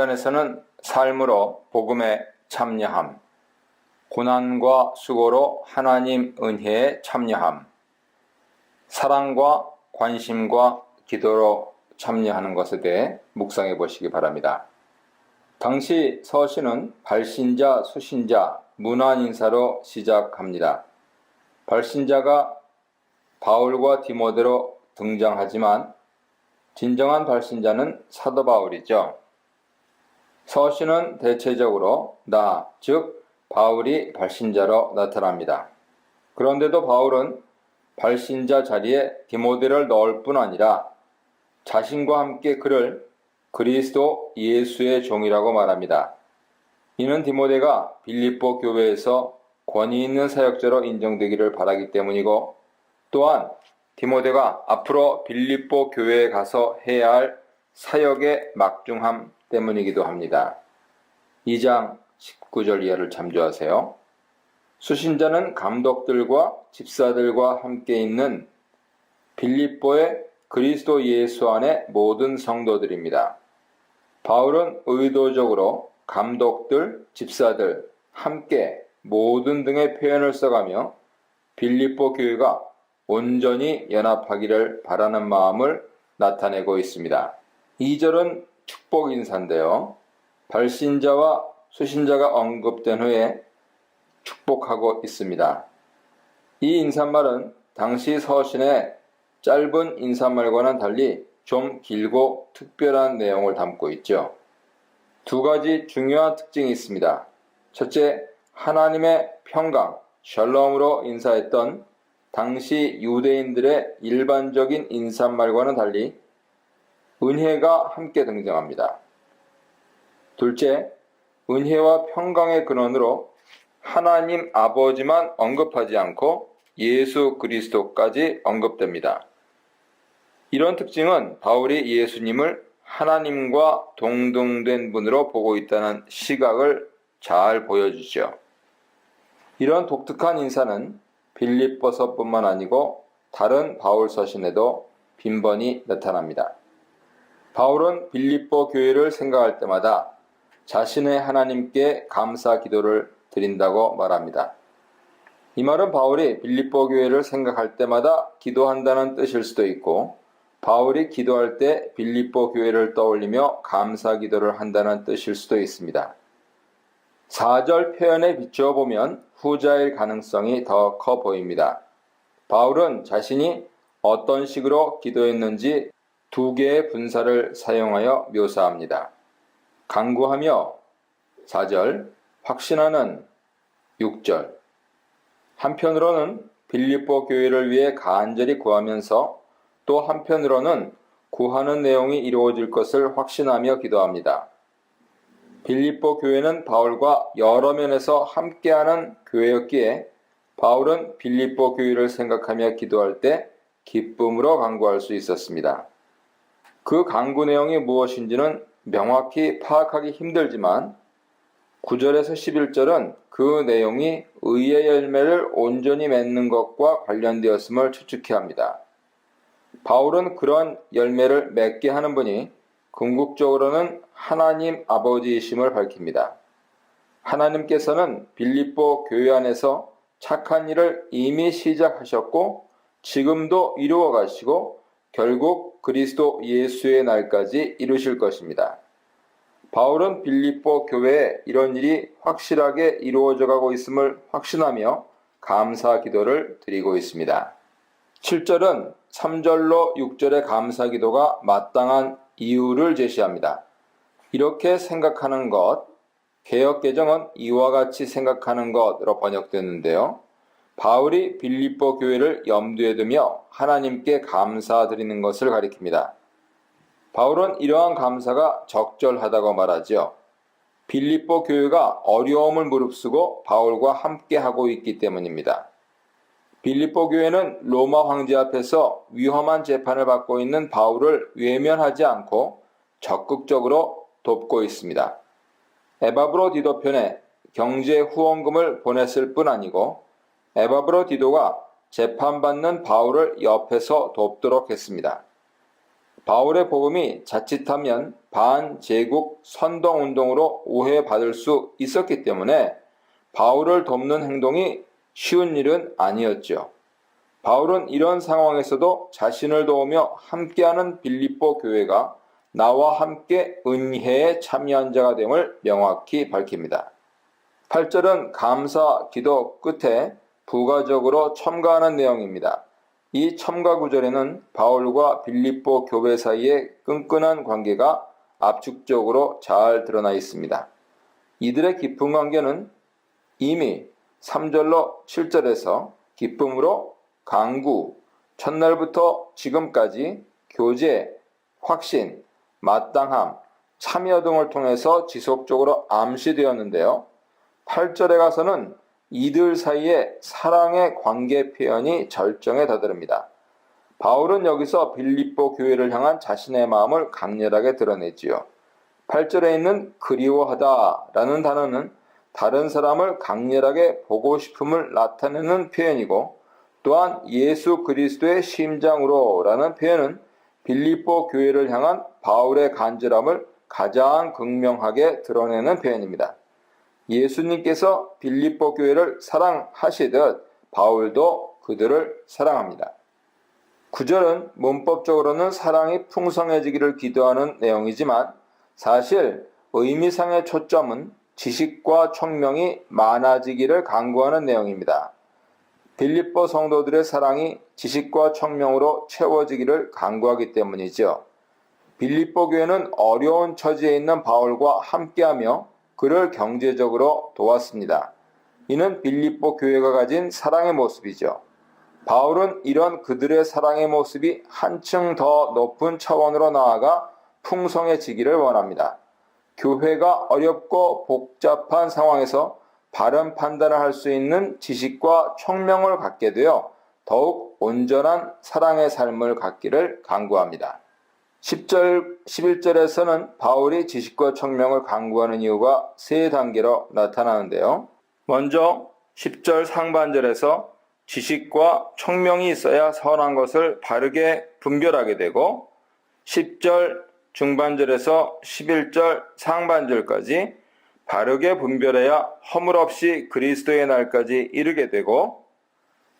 연단에서는 삶으로 복음에 참여함, 고난과 수고로 하나님 은혜에 참여함, 사랑과 관심과 기도로 참여하는 것에 대해 묵상해 보시기 바랍니다. 당시 서신은 발신자, 수신자, 문안 인사로 시작합니다. 발신자가 바울과 디모데로 등장하지만 진정한 발신자는 사도 바울이죠. 서신은 대체적으로 즉 바울이 발신자로 나타납니다. 그런데도 바울은 발신자 자리에 디모데를 넣을 뿐 아니라 자신과 함께 그를 그리스도 예수의 종이라고 말합니다. 이는 디모데가 빌립보 교회에서 권위 있는 사역자로 인정되기를 바라기 때문이고, 또한 디모데가 앞으로 빌립보 교회에 가서 해야 할 사역의 막중함 때문이기도 합니다. 2장 19절 이하를 참조하세요. 수신자는 감독들과 집사들과 함께 있는 빌립보의 그리스도 예수 안의 모든 성도들입니다. 바울은 의도적으로 감독들, 집사들, 함께, 모든 등의 표현을 써가며 빌립보 교회가 온전히 연합하기를 바라는 마음을 나타내고 있습니다. 2절은 축복 인사인데요. 발신자와 수신자가 언급된 후에 축복하고 있습니다. 이 인사말은 당시 서신의 짧은 인사말과는 달리 좀 길고 특별한 내용을 담고 있죠. 두 가지 중요한 특징이 있습니다. 첫째, 하나님의 평강, 샬롬으로 인사했던 당시 유대인들의 일반적인 인사말과는 달리 은혜가 함께 등장합니다. 둘째, 은혜와 평강의 근원으로 하나님 아버지만 언급하지 않고 예수 그리스도까지 언급됩니다. 이런 특징은 바울이 예수님을 하나님과 동등된 분으로 보고 있다는 시각을 잘 보여주죠. 이런 독특한 인사는 빌립보서뿐만 아니고 다른 바울 서신에도 빈번히 나타납니다. 바울은 빌립보 교회를 생각할 때마다 자신의 하나님께 감사 기도를 드린다고 말합니다. 이 말은 바울이 빌립보 교회를 생각할 때마다 기도한다는 뜻일 수도 있고, 바울이 기도할 때 빌립보 교회를 떠올리며 감사 기도를 한다는 뜻일 수도 있습니다. 4절 표현에 비추어 보면 후자일 가능성이 더 커 보입니다. 바울은 자신이 어떤 식으로 기도했는지 두 개의 분사를 사용하여 묘사합니다. 간구하며 4절, 확신하는 6절. 한편으로는 빌립보 교회를 위해 간절히 구하면서 또 한편으로는 구하는 내용이 이루어질 것을 확신하며 기도합니다. 빌립보 교회는 바울과 여러 면에서 함께하는 교회였기에 바울은 빌립보 교회를 생각하며 기도할 때 기쁨으로 간구할 수 있었습니다. 그 간구 내용이 무엇인지는 명확히 파악하기 힘들지만 9절에서 11절은 그 내용이 의의 열매를 온전히 맺는 것과 관련되었음을 추측해 합니다. 바울은 그런 열매를 맺게 하는 분이 궁극적으로는 하나님 아버지이심을 밝힙니다. 하나님께서는 빌립보 교회 안에서 착한 일을 이미 시작하셨고 지금도 이루어 가시고 결국 그리스도 예수의 날까지 이루실 것입니다. 바울은 빌립보 교회에 이런 일이 확실하게 이루어져 가고 있음을 확신하며 감사 기도를 드리고 있습니다. 7절은 3절로 6절의 감사 기도가 마땅한 이유를 제시합니다. 이렇게 생각하는 것, 개역개정은 이와 같이 생각하는 것으로 번역됐는데요. 바울이 빌립보 교회를 염두에 두며 하나님께 감사드리는 것을 가리킵니다. 바울은 이러한 감사가 적절하다고 말하죠. 빌립보 교회가 어려움을 무릅쓰고 바울과 함께하고 있기 때문입니다. 빌립보 교회는 로마 황제 앞에서 위험한 재판을 받고 있는 바울을 외면하지 않고 적극적으로 돕고 있습니다. 에바브로-디도 편에 경제 후원금을 보냈을 뿐 아니고 에바브로-디도가 재판받는 바울을 옆에서 돕도록 했습니다. 바울의 복음이 자칫하면 반제국 선동운동으로 오해받을 수 있었기 때문에 바울을 돕는 행동이 쉬운 일은 아니었죠. 바울은 이런 상황에서도 자신을 도우며 함께하는 빌립보 교회가 나와 함께 은혜에 참여한 자가 됨을 명확히 밝힙니다. 8절은 감사 기도 끝에 부가적으로 첨가하는 내용입니다. 이 첨가 구절에는 바울과 빌립보 교회 사이의 끈끈한 관계가 압축적으로 잘 드러나 있습니다. 이들의 깊은 관계는 이미 3절로 7절에서 기쁨으로 강구, 첫날부터 지금까지 교제, 확신, 마땅함, 참여 등을 통해서 지속적으로 암시되었는데요. 8절에 가서는 이들 사이의 사랑의 관계 표현이 절정에 다다릅니다. 바울은 여기서 빌립보 교회를 향한 자신의 마음을 강렬하게 드러냈지요. 8절에 있는 그리워하다라는 단어는 다른 사람을 강렬하게 보고 싶음을 나타내는 표현이고, 또한 예수 그리스도의 심장으로라는 표현은 빌립보 교회를 향한 바울의 간절함을 가장 극명하게 드러내는 표현입니다. 예수님께서 빌립보 교회를 사랑하시듯 바울도 그들을 사랑합니다. 9절은 문법적으로는 사랑이 풍성해지기를 기도하는 내용이지만 사실 의미상의 초점은 지식과 총명이 많아지기를 간구하는 내용입니다. 빌립보 성도들의 사랑이 지식과 총명으로 채워지기를 간구하기 때문이죠. 빌립보 교회는 어려운 처지에 있는 바울과 함께하며 그를 경제적으로 도왔습니다. 이는 빌립보 교회가 가진 사랑의 모습이죠. 바울은 이런 그들의 사랑의 모습이 한층 더 높은 차원으로 나아가 풍성해지기를 원합니다. 교회가 어렵고 복잡한 상황에서 바른 판단을 할 수 있는 지식과 총명을 갖게 되어 더욱 온전한 사랑의 삶을 갖기를 간구합니다. 10절, 11절에서는 바울이 지식과 총명을 간구하는 이유가 세 단계로 나타나는데요. 먼저 10절 상반절에서 지식과 총명이 있어야 선한 것을 바르게 분별하게 되고, 10절 중반절에서 11절 상반절까지 바르게 분별해야 허물없이 그리스도의 날까지 이르게 되고,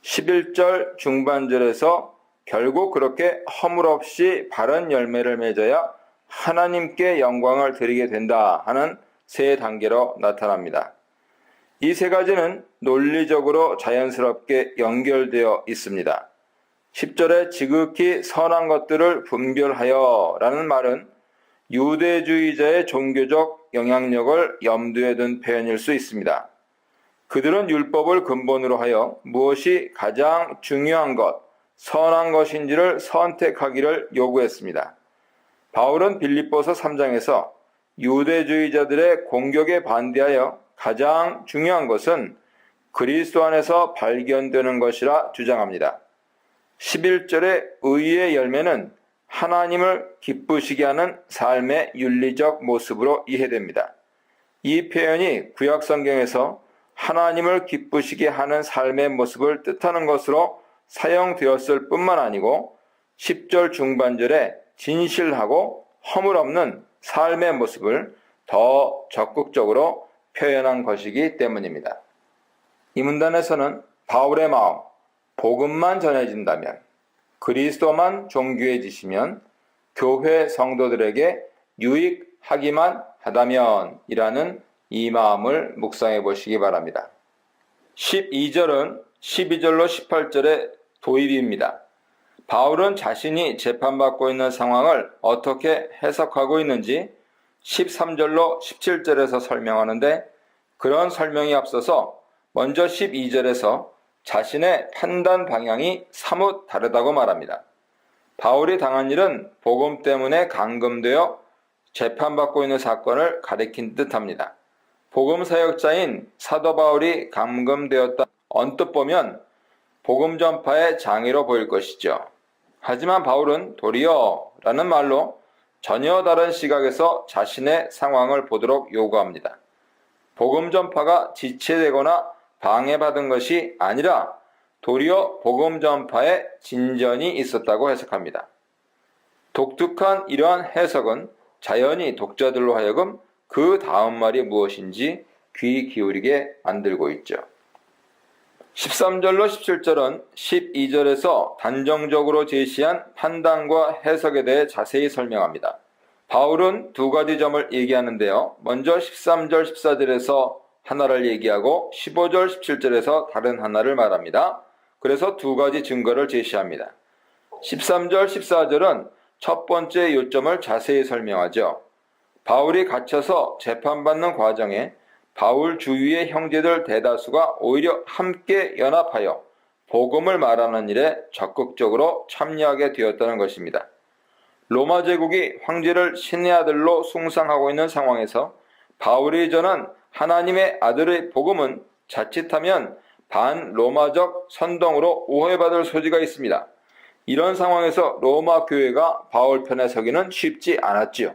11절 중반절에서 결국 그렇게 허물없이 바른 열매를 맺어야 하나님께 영광을 드리게 된다 하는 세 단계로 나타납니다. 이 세 가지는 논리적으로 자연스럽게 연결되어 있습니다. 10절에 지극히 선한 것들을 분별하여 라는 말은 유대주의자의 종교적 영향력을 염두에 둔 표현일 수 있습니다. 그들은 율법을 근본으로 하여 무엇이 가장 중요한 것, 선한 것인지를 선택하기를 요구했습니다. 바울은 빌립보서 3장에서 유대주의자들의 공격에 반대하여 가장 중요한 것은 그리스도 안에서 발견되는 것이라 주장합니다. 11절의 의의 열매는 하나님을 기쁘시게 하는 삶의 윤리적 모습으로 이해됩니다. 이 표현이 구약 성경에서 하나님을 기쁘시게 하는 삶의 모습을 뜻하는 것으로 사용되었을 뿐만 아니고 10절 중반절에 진실하고 허물없는 삶의 모습을 더 적극적으로 표현한 것이기 때문입니다. 이 문단에서는 바울의 마음, 복음만 전해진다면, 그리스도만 존귀해지시면, 교회 성도들에게 유익하기만 하다면 이라는 이 마음을 묵상해 보시기 바랍니다. 12절은 12절로 18절의 도입입니다. 바울은 자신이 재판받고 있는 상황을 어떻게 해석하고 있는지 13절로 17절에서 설명하는데, 그런 설명이 앞서서 먼저 12절에서 자신의 판단 방향이 사뭇 다르다고 말합니다. 바울이 당한 일은 복음 때문에 감금되어 재판받고 있는 사건을 가리킨 듯합니다. 복음 사역자인 사도 바울이 감금되었다 언뜻 보면 복음 전파의 장애로 보일 것이죠. 하지만 바울은 도리어 라는 말로 전혀 다른 시각에서 자신의 상황을 보도록 요구합니다. 복음 전파가 지체되거나 방해받은 것이 아니라 도리어 복음 전파에 진전이 있었다고 해석합니다. 독특한 이러한 해석은 자연히 독자들로 하여금 그 다음 말이 무엇인지 귀 기울이게 만들고 있죠. 13절로 17절은 12절에서 단정적으로 제시한 판단과 해석에 대해 자세히 설명합니다. 바울은 두 가지 점을 얘기하는데요. 먼저 13절, 14절에서 하나를 얘기하고 15절, 17절에서 다른 하나를 말합니다. 그래서 두 가지 증거를 제시합니다. 13절, 14절은 첫 번째 요점을 자세히 설명하죠. 바울이 갇혀서 재판받는 과정에 바울 주위의 형제들 대다수가 오히려 함께 연합하여 복음을 말하는 일에 적극적으로 참여하게 되었다는 것입니다. 로마 제국이 황제를 신의 아들로 숭상하고 있는 상황에서 바울이 전한 하나님의 아들의 복음은 자칫하면 반로마적 선동으로 오해받을 소지가 있습니다. 이런 상황에서 로마 교회가 바울 편에 서기는 쉽지 않았지요.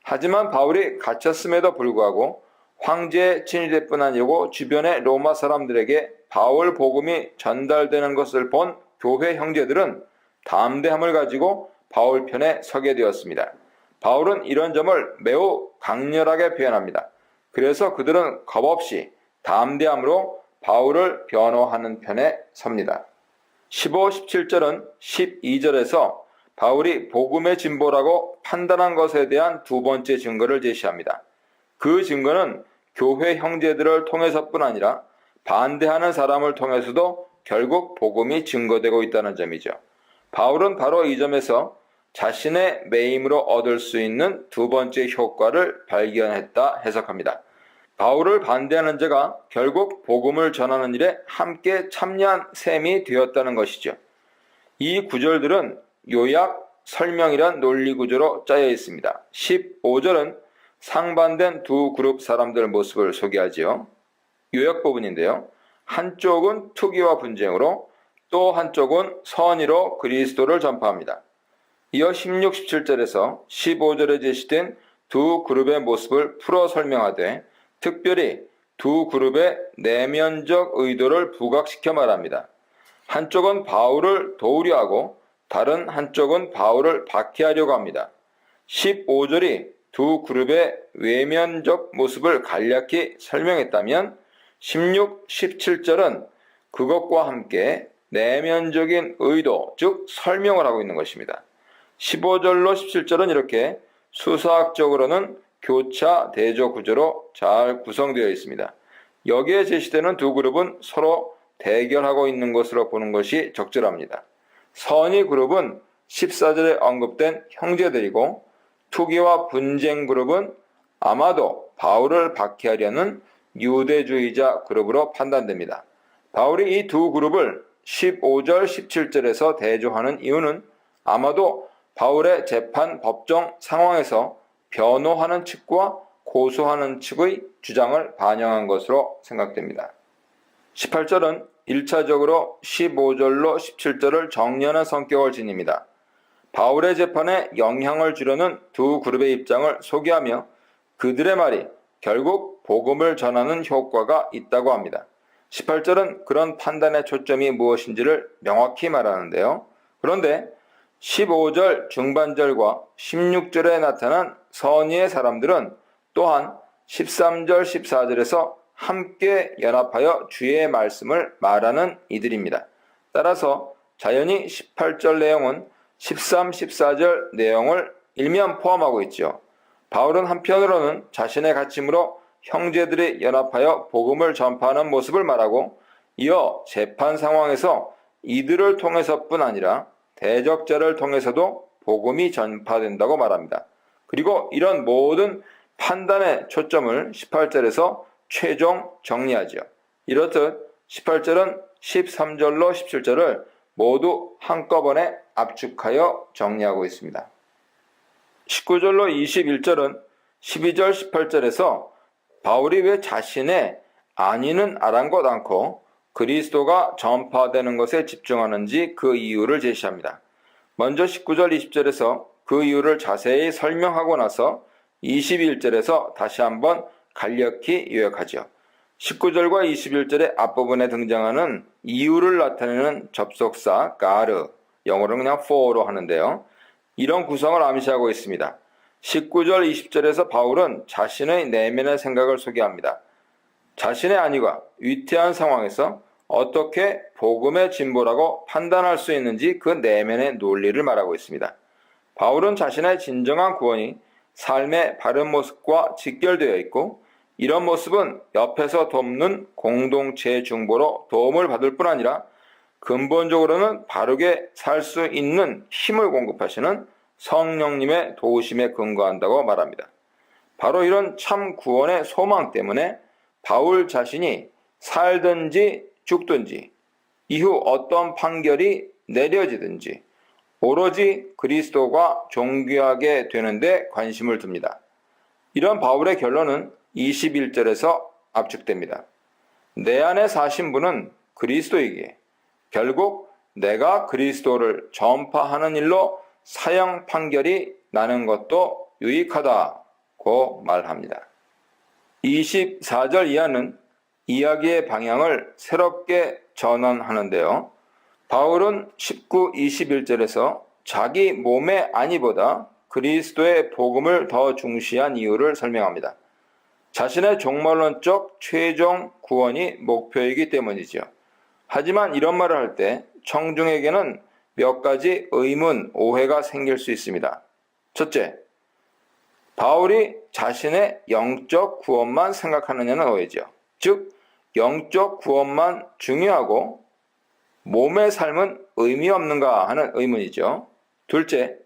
하지만 바울이 갇혔음에도 불구하고 황제의 친위대뿐 아니고 주변의 로마 사람들에게 바울 복음이 전달되는 것을 본 교회 형제들은 담대함을 가지고 바울 편에 서게 되었습니다. 바울은 이런 점을 매우 강렬하게 표현합니다. 그래서 그들은 겁없이 담대함으로 바울을 변호하는 편에 섭니다. 15, 17절은 12절에서 바울이 복음의 진보라고 판단한 것에 대한 두 번째 증거를 제시합니다. 그 증거는 교회 형제들을 통해서뿐 아니라 반대하는 사람을 통해서도 결국 복음이 증거되고 있다는 점이죠. 바울은 바로 이 점에서 자신의 매임으로 얻을 수 있는 두 번째 효과를 발견했다 해석합니다. 바울을 반대하는 자가 결국 복음을 전하는 일에 함께 참여한 셈이 되었다는 것이죠. 이 구절들은 요약, 설명이란 논리 구조로 짜여 있습니다. 15절은 상반된 두 그룹 사람들 모습을 소개하지요. 요약 부분인데요. 한쪽은 투기와 분쟁으로 또 한쪽은 선의로 그리스도를 전파합니다. 이어 16, 17절에서 15절에 제시된 두 그룹의 모습을 풀어 설명하되 특별히 두 그룹의 내면적 의도를 부각시켜 말합니다. 한쪽은 바울을 도우려 하고 다른 한쪽은 바울을 박해하려고 합니다. 15절이 두 그룹의 외면적 모습을 간략히 설명했다면 16, 17절은 그것과 함께 내면적인 의도, 즉 설명을 하고 있는 것입니다. 15절로 17절은 이렇게 수사학적으로는 교차 대조 구조로 잘 구성되어 있습니다. 여기에 제시되는 두 그룹은 서로 대결하고 있는 것으로 보는 것이 적절합니다. 선의 그룹은 14절에 언급된 형제들이고 투기와 분쟁 그룹은 아마도 바울을 박해하려는 유대주의자 그룹으로 판단됩니다. 바울이 이 두 그룹을 15절, 17절에서 대조하는 이유는 아마도 바울의 재판 법정 상황에서 변호하는 측과 고소하는 측의 주장을 반영한 것으로 생각됩니다. 18절은 1차적으로 15절로 17절을 정리하는 성격을 지닙니다. 바울의 재판에 영향을 주려는 두 그룹의 입장을 소개하며 그들의 말이 결국 복음을 전하는 효과가 있다고 합니다. 18절은 그런 판단의 초점이 무엇인지를 명확히 말하는데요. 그런데 15절 중반절과 16절에 나타난 선의의 사람들은 또한 13절, 14절에서 함께 연합하여 주의 말씀을 말하는 이들입니다. 따라서 자연히 18절 내용은 13, 14절 내용을 일면 포함하고 있죠. 바울은 한편으로는 자신의 가침으로 형제들이 연합하여 복음을 전파하는 모습을 말하고 이어 재판 상황에서 이들을 통해서뿐 아니라 대적자를 통해서도 복음이 전파된다고 말합니다. 그리고 이런 모든 판단의 초점을 18절에서 최종 정리하죠. 이렇듯 18절은 13절로 17절을 모두 한꺼번에 압축하여 정리하고 있습니다. 19절로 21절은 12절, 18절에서 바울이 왜 자신의 안위는 아랑곳 않고 그리스도가 전파되는 것에 집중하는지 그 이유를 제시합니다. 먼저 19절, 20절에서 그 이유를 자세히 설명하고 나서 21절에서 다시 한번 간략히 요약하죠. 19절과 21절의 앞부분에 등장하는 이유를 나타내는 접속사 가르, 영어로는 그냥 for로 하는데요. 이런 구성을 암시하고 있습니다. 19절 20절에서 바울은 자신의 내면의 생각을 소개합니다. 자신의 안위가 위태한 상황에서 어떻게 복음의 진보라고 판단할 수 있는지 그 내면의 논리를 말하고 있습니다. 바울은 자신의 진정한 구원이 삶의 바른 모습과 직결되어 있고, 이런 모습은 옆에서 돕는 공동체의 중보로 도움을 받을 뿐 아니라 근본적으로는 바르게 살 수 있는 힘을 공급하시는 성령님의 도우심에 근거한다고 말합니다. 바로 이런 참 구원의 소망 때문에 바울 자신이 살든지 죽든지 이후 어떤 판결이 내려지든지 오로지 그리스도가 존귀하게 되는데 관심을 둡니다. 이런 바울의 결론은 21절에서 압축됩니다. 내 안에 사신 분은 그리스도이기에 결국 내가 그리스도를 전파하는 일로 사형 판결이 나는 것도 유익하다고 말합니다. 24절 이하는 이야기의 방향을 새롭게 전환하는데요. 바울은 19, 21절에서 자기 몸의 안위보다 그리스도의 복음을 더 중시한 이유를 설명합니다. 자신의 종말론적 최종 구원이 목표이기 때문이죠. 하지만 이런 말을 할 때 청중에게는 몇 가지 의문, 오해가 생길 수 있습니다. 첫째, 바울이 자신의 영적 구원만 생각하느냐는 오해죠. 즉, 영적 구원만 중요하고 몸의 삶은 의미 없는가 하는 의문이죠. 둘째,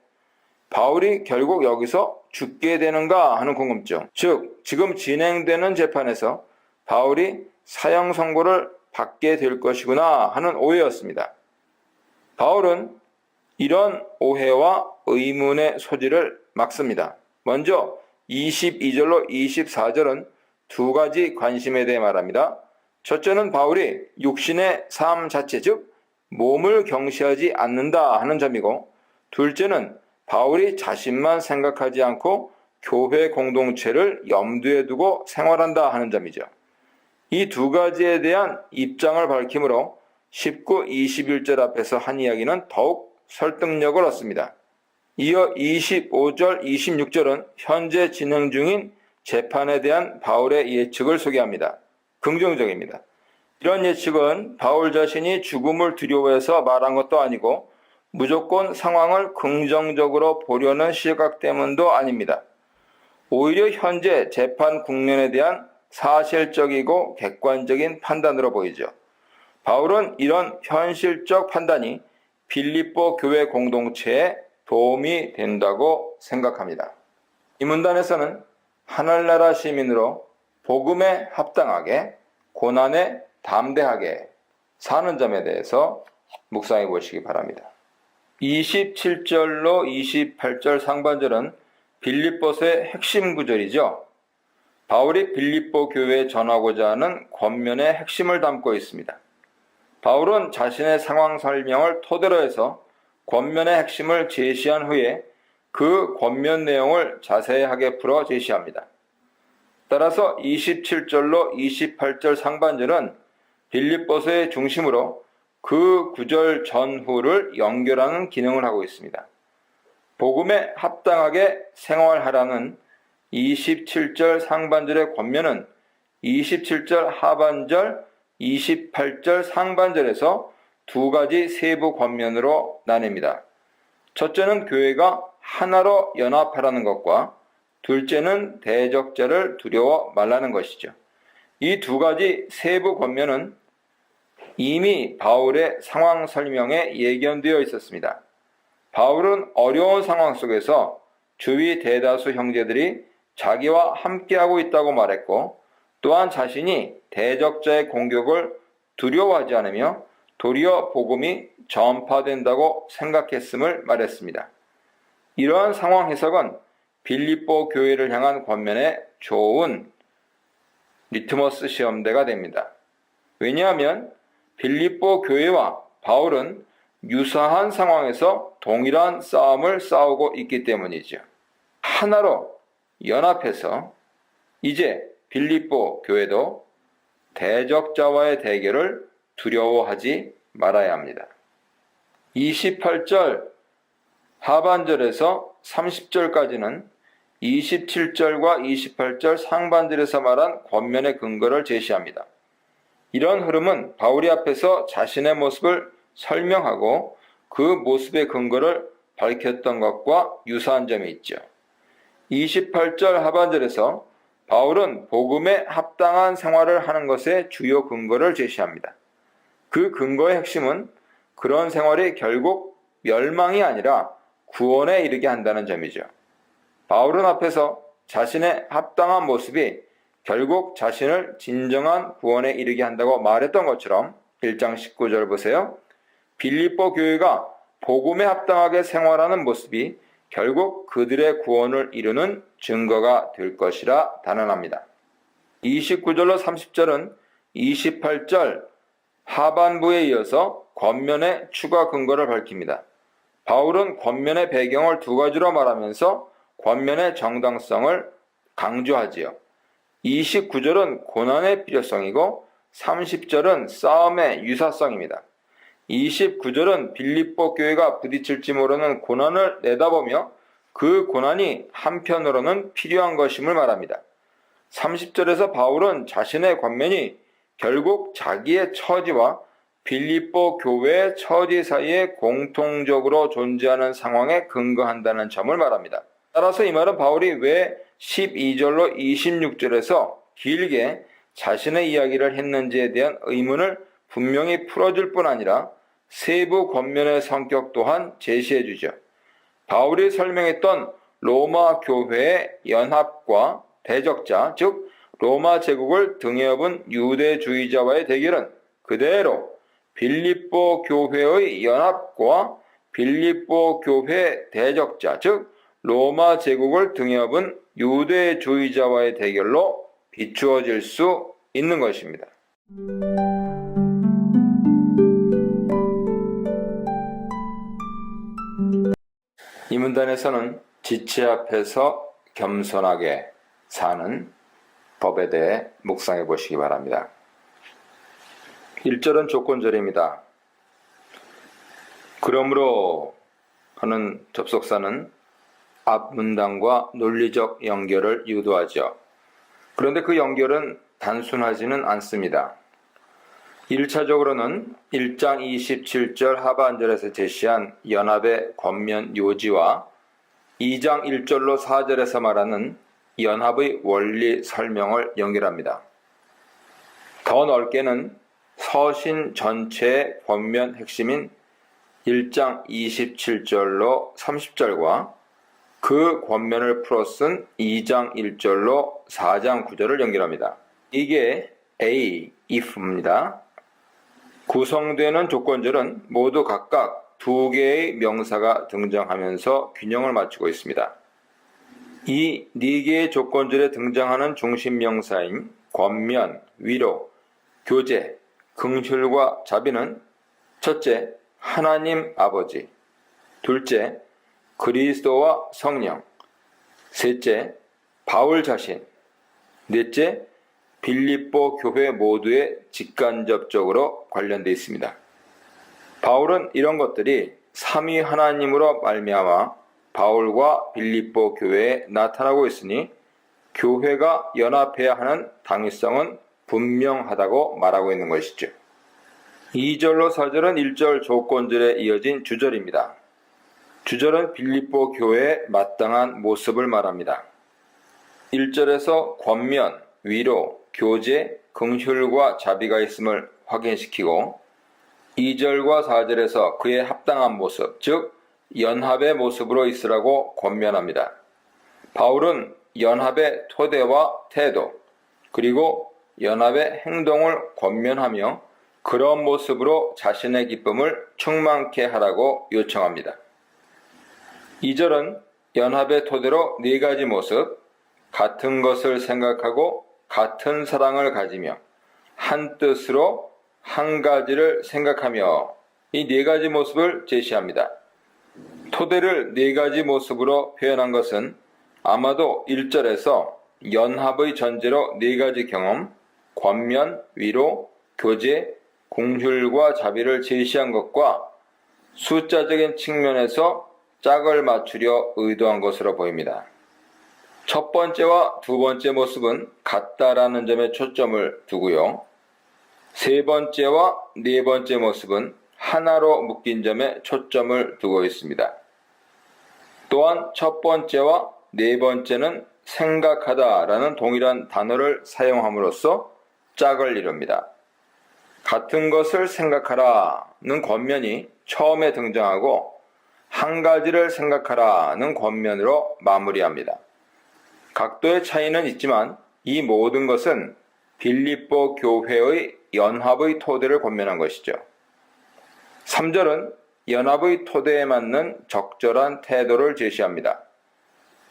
바울이 결국 여기서 죽게 되는가 하는 궁금증. 즉, 지금 진행되는 재판에서 바울이 사형 선고를 받게 될 것이구나 하는 오해였습니다. 바울은 이런 오해와 의문의 소지를 막습니다. 먼저 22절로 24절은 두 가지 관심에 대해 말합니다. 첫째는 바울이 육신의 삶 자체, 즉 몸을 경시하지 않는다 하는 점이고, 둘째는 바울이 자신만 생각하지 않고 교회 공동체를 염두에 두고 생활한다 하는 점이죠. 이 두 가지에 대한 입장을 밝히므로 19, 21절 앞에서 한 이야기는 더욱 설득력을 얻습니다. 이어 25절, 26절은 현재 진행 중인 재판에 대한 바울의 예측을 소개합니다. 긍정적입니다. 이런 예측은 바울 자신이 죽음을 두려워해서 말한 것도 아니고 무조건 상황을 긍정적으로 보려는 시각 때문도 아닙니다. 오히려 현재 재판 국면에 대한 사실적이고 객관적인 판단으로 보이죠. 바울은 이런 현실적 판단이 빌립보 교회 공동체에 도움이 된다고 생각합니다. 이 문단에서는 하늘나라 시민으로 복음에 합당하게 고난에 담대하게 사는 점에 대해서 묵상해 보시기 바랍니다. 27절로 28절 상반절은 빌립보서의 핵심 구절이죠. 바울이 빌립보 교회에 전하고자 하는 권면의 핵심을 담고 있습니다. 바울은 자신의 상황 설명을 토대로 해서 권면의 핵심을 제시한 후에 그 권면 내용을 자세하게 풀어 제시합니다. 따라서 27절로 28절 상반절은 빌립보서의 중심으로 그 구절 전후를 연결하는 기능을 하고 있습니다. 복음에 합당하게 생활하라는 27절 상반절의 권면은 27절 하반절, 28절 상반절에서 두 가지 세부 권면으로 나뉩니다. 첫째는 교회가 하나로 연합하라는 것과 둘째는 대적자를 두려워 말라는 것이죠. 이 두 가지 세부 권면은 이미 바울의 상황 설명에 예견되어 있었습니다. 바울은 어려운 상황 속에서 주위 대다수 형제들이 자기와 함께하고 있다고 말했고, 또한 자신이 대적자의 공격을 두려워하지 않으며 도리어 복음이 전파된다고 생각했음을 말했습니다. 이러한 상황 해석은 빌립보 교회를 향한 권면에 좋은 리트머스 시험대가 됩니다. 왜냐하면 빌립보 교회와 바울은 유사한 상황에서 동일한 싸움을 싸우고 있기 때문이죠. 하나로 연합해서 이제 빌립보 교회도 대적자와의 대결을 두려워하지 말아야 합니다. 28절 하반절에서 30절까지는 27절과 28절 상반절에서 말한 권면의 근거를 제시합니다. 이런 흐름은 바울이 앞에서 자신의 모습을 설명하고 그 모습의 근거를 밝혔던 것과 유사한 점이 있죠. 28절 하반절에서 바울은 복음에 합당한 생활을 하는 것의 주요 근거를 제시합니다. 그 근거의 핵심은 그런 생활이 결국 멸망이 아니라 구원에 이르게 한다는 점이죠. 바울은 앞에서 자신의 합당한 모습이 결국 자신을 진정한 구원에 이르게 한다고 말했던 것처럼 1장 19절 보세요. 빌립보 교회가 복음에 합당하게 생활하는 모습이 결국 그들의 구원을 이루는 증거가 될 것이라 단언합니다. 29절로 30절은 28절 하반부에 이어서 권면의 추가 근거를 밝힙니다. 바울은 권면의 배경을 두 가지로 말하면서 권면의 정당성을 강조하지요. 29절은 고난의 필요성이고 30절은 싸움의 유사성입니다. 29절은 빌립보 교회가 부딪힐지 모르는 고난을 내다보며 그 고난이 한편으로는 필요한 것임을 말합니다. 30절에서 바울은 자신의 권면이 결국 자기의 처지와 빌립보 교회의 처지 사이에 공통적으로 존재하는 상황에 근거한다는 점을 말합니다. 따라서 이 말은 바울이 왜 12절로 26절에서 길게 자신의 이야기를 했는지에 대한 의문을 분명히 풀어줄 뿐 아니라 세부 권면의 성격 또한 제시해주죠. 바울이 설명했던 로마 교회의 연합과 대적자, 즉 로마 제국을 등에 업은 유대주의자와의 대결은 그대로 빌립보 교회의 연합과 빌립보 교회 대적자, 즉 로마 제국을 등에 업은 유대주의자와의 대결로 비추어질 수 있는 것입니다. 이 문단에서는 지체 앞에서 겸손하게 사는 법에 대해 묵상해 보시기 바랍니다. 1절은 조건절입니다. 그러므로 하는 접속사는 앞 문단과 논리적 연결을 유도하죠. 그런데 그 연결은 단순하지는 않습니다. 1차적으로는 1장 27절 하반절에서 제시한 연합의 권면 요지와 2장 1절로 4절에서 말하는 연합의 원리 설명을 연결합니다. 더 넓게는 서신 전체의 권면 핵심인 1장 27절로 30절과 그 권면을 풀어 쓴 2장 1절로 4장 9절을 연결합니다. 이게 A, if입니다. 구성되는 조건절은 모두 각각 두 개의 명사가 등장하면서 균형을 맞추고 있습니다. 이 네 개의 조건절에 등장하는 중심 명사인 권면, 위로, 교제, 긍휼과 자비는 첫째, 하나님 아버지, 둘째, 그리스도와 성령, 셋째, 바울 자신, 넷째, 빌립보 교회 모두에 직간접적으로 관련되어 있습니다. 바울은 이런 것들이 삼위 하나님으로 말미암아 바울과 빌립보 교회에 나타나고 있으니 교회가 연합해야 하는 당위성은 분명하다고 말하고 있는 것이죠. 2절로 4절은 1절 조건절에 이어진 주절입니다. 주절은 빌립보 교회의 마땅한 모습을 말합니다. 1절에서 권면, 위로, 교제, 긍휼과 자비가 있음을 확인시키고 2절과 4절에서 그의 합당한 모습, 즉 연합의 모습으로 있으라고 권면합니다. 바울은 연합의 토대와 태도, 그리고 연합의 행동을 권면하며 그런 모습으로 자신의 기쁨을 충만케 하라고 요청합니다. 2절은 연합의 토대로 네 가지 모습, 같은 것을 생각하고 같은 사랑을 가지며 한 뜻으로 한 가지를 생각하며 이 네 가지 모습을 제시합니다. 토대를 네 가지 모습으로 표현한 것은 아마도 1절에서 연합의 전제로 네 가지 경험, 권면, 위로, 교제, 긍휼과 자비를 제시한 것과 숫자적인 측면에서 짝을 맞추려 의도한 것으로 보입니다. 첫 번째와 두 번째 모습은 같다라는 점에 초점을 두고요. 세 번째와 네 번째 모습은 하나로 묶인 점에 초점을 두고 있습니다. 또한 첫 번째와 네 번째는 생각하다라는 동일한 단어를 사용함으로써 짝을 이룹니다. 같은 것을 생각하라는 권면이 처음에 등장하고 한 가지를 생각하라는 권면으로 마무리합니다. 각도의 차이는 있지만 이 모든 것은 빌립보 교회의 연합의 토대를 권면한 것이죠. 3절은 연합의 토대에 맞는 적절한 태도를 제시합니다.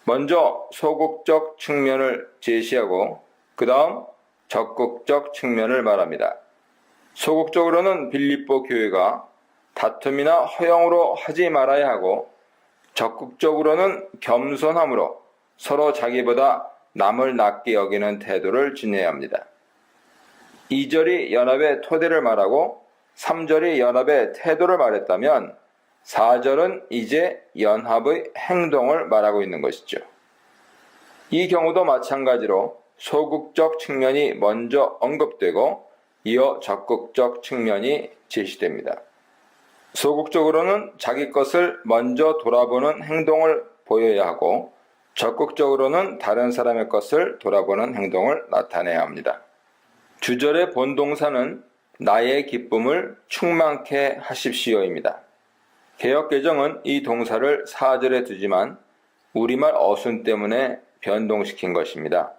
먼저 소극적 측면을 제시하고 그 다음 적극적 측면을 말합니다. 소극적으로는 빌립보 교회가 다툼이나 허영으로 하지 말아야 하고 적극적으로는 겸손함으로 서로 자기보다 남을 낮게 여기는 태도를 지내야 합니다. 2절이 연합의 토대를 말하고 3절이 연합의 태도를 말했다면 4절은 이제 연합의 행동을 말하고 있는 것이죠. 이 경우도 마찬가지로 소극적 측면이 먼저 언급되고 이어 적극적 측면이 제시됩니다. 소극적으로는 자기 것을 먼저 돌아보는 행동을 보여야 하고 적극적으로는 다른 사람의 것을 돌아보는 행동을 나타내야 합니다. 주절의 본동사는 나의 기쁨을 충만케 하십시오입니다. 개역개정은 이 동사를 4절에 두지만 우리말 어순 때문에 변동시킨 것입니다.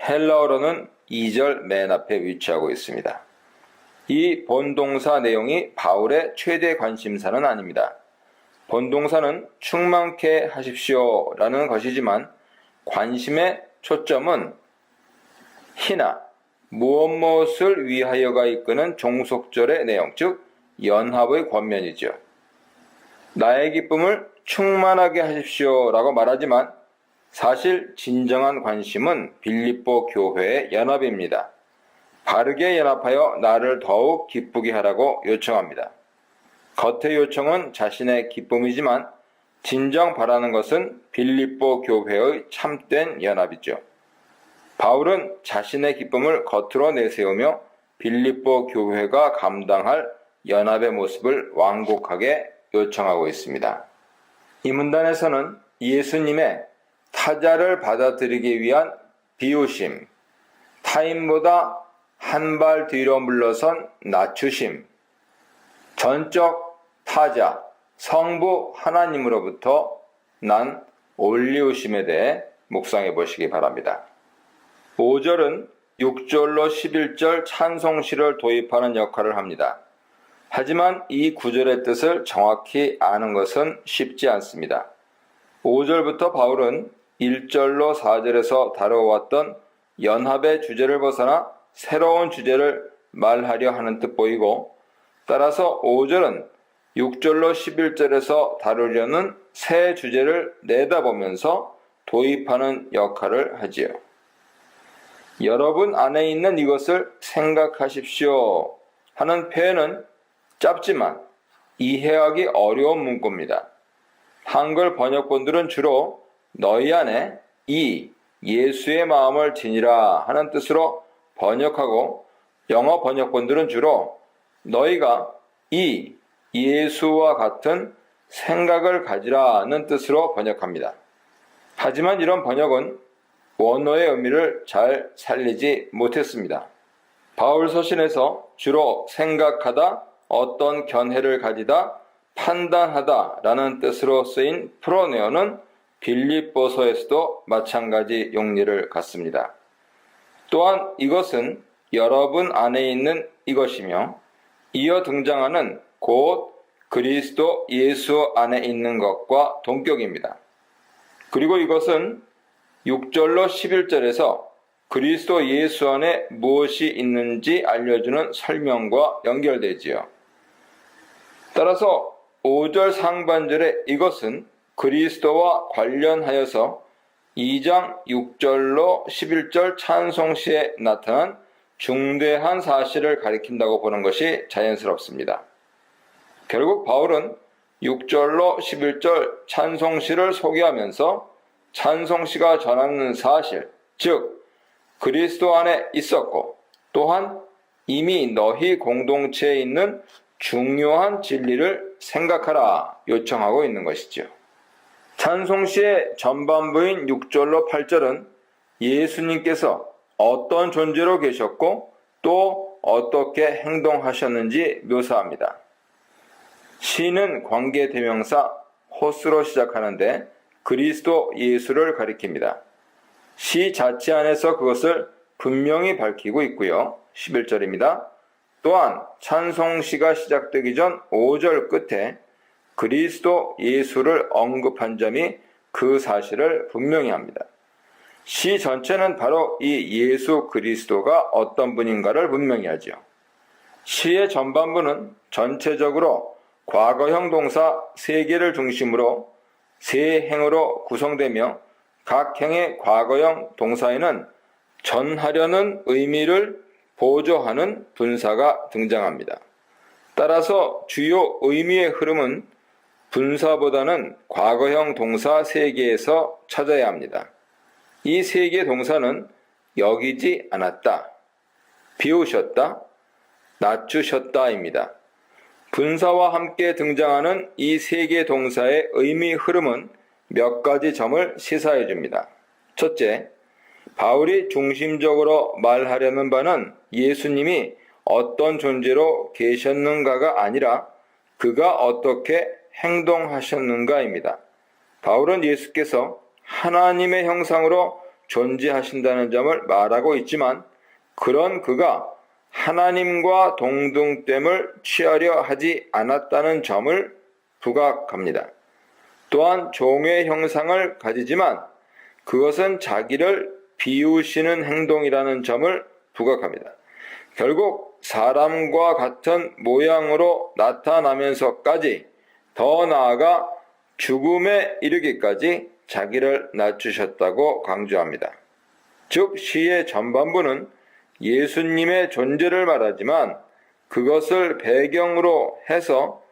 헬라어로는 2절 맨 앞에 위치하고 있습니다. 이 본동사 내용이 바울의 최대 관심사는 아닙니다. 본동사는 충만케 하십시오라는 것이지만 관심의 초점은 희나 무엇을 위하여가 이끄는 종속절의 내용, 즉 연합의 권면이죠. 나의 기쁨을 충만하게 하십시오라고 말하지만 사실 진정한 관심은 빌립보 교회의 연합입니다. 바르게 연합하여 나를 더욱 기쁘게 하라고 요청합니다. 겉의 요청은 자신의 기쁨이지만 진정 바라는 것은 빌립보 교회의 참된 연합이죠. 바울은 자신의 기쁨을 겉으로 내세우며 빌립보 교회가 감당할 연합의 모습을 완곡하게 요청하고 있습니다. 이 문단에서는 예수님의 타자를 받아들이기 위한 비우심, 타인보다 한 발 뒤로 물러선 낮추심, 전적 타자, 성부 하나님으로부터 난 올리우심에 대해 묵상해 보시기 바랍니다. 5절은 6절로 11절 찬송시를 도입하는 역할을 합니다. 하지만 이 구절의 뜻을 정확히 아는 것은 쉽지 않습니다. 5절부터 바울은 1절로 4절에서 다뤄왔던 연합의 주제를 벗어나 새로운 주제를 말하려 하는 듯 보이고, 따라서 5절은 6절로 11절에서 다루려는 새 주제를 내다보면서 도입하는 역할을 하지요. 여러분 안에 있는 이것을 생각하십시오 하는 표현은 짧지만 이해하기 어려운 문구입니다. 한글 번역본들은 주로 너희 안에 이 예수의 마음을 지니라 하는 뜻으로 번역하고, 영어 번역본들은 주로 너희가 이 예수와 같은 생각을 가지라는 뜻으로 번역합니다. 하지만 이런 번역은 원어의 의미를 잘 살리지 못했습니다. 바울 서신에서 주로 생각하다, 어떤 견해를 가지다, 판단하다 라는 뜻으로 쓰인 프로네오는 빌립보서에서도 마찬가지 용리를 갖습니다. 또한 이것은 여러분 안에 있는 이것이며 이어 등장하는 곧 그리스도 예수 안에 있는 것과 동격입니다. 그리고 이것은 6절로 11절에서 그리스도 예수 안에 무엇이 있는지 알려주는 설명과 연결되지요. 따라서 5절 상반절의 이것은 그리스도와 관련하여서 2장 6절로 11절 찬송시에 나타난 중대한 사실을 가리킨다고 보는 것이 자연스럽습니다. 결국 바울은 6절로 11절 찬송시를 소개하면서 찬송시가 전하는 사실, 즉 그리스도 안에 있었고 또한 이미 너희 공동체에 있는 중요한 진리를 생각하라 요청하고 있는 것이죠. 찬송시의 전반부인 6절로 8절은 예수님께서 어떤 존재로 계셨고 또 어떻게 행동하셨는지 묘사합니다. 시는 관계대명사 호스로 시작하는데 그리스도 예수를 가리킵니다. 시 자체 안에서 그것을 분명히 밝히고 있고요. 11절입니다. 또한 찬송시가 시작되기 전 5절 끝에 그리스도 예수를 언급한 점이 그 사실을 분명히 합니다. 시 전체는 바로 이 예수 그리스도가 어떤 분인가를 분명히 하죠. 시의 전반부는 전체적으로 과거형 동사 3개를 중심으로 세 행으로 구성되며 각 행의 과거형 동사에는 전하려는 의미를 보조하는 분사가 등장합니다. 따라서 주요 의미의 흐름은 분사보다는 과거형 동사 3개에서 찾아야 합니다. 이 3개 동사는 여기지 않았다, 비우셨다, 낮추셨다입니다. 분사와 함께 등장하는 이 3개 동사의 의미 흐름은 몇 가지 점을 시사해 줍니다. 첫째, 바울이 중심적으로 말하려는 바는 예수님이 어떤 존재로 계셨는가가 아니라 그가 어떻게 행동하셨는가입니다. 바울은 예수께서 하나님의 형상으로 존재하신다는 점을 말하고 있지만 그런 그가 하나님과 동등됨을 취하려 하지 않았다는 점을 부각합니다. 또한 종의 형상을 가지지만 그것은 자기를 비우시는 행동이라는 점을 부각합니다. 결국 사람과 같은 모양으로 나타나면서까지 더 나아가 죽음에 이르기까지 자기를 낮추셨다고 강조합니다. 즉 시의 전반부는 예수님의 존재를 말하지만 그것을 배경으로 해서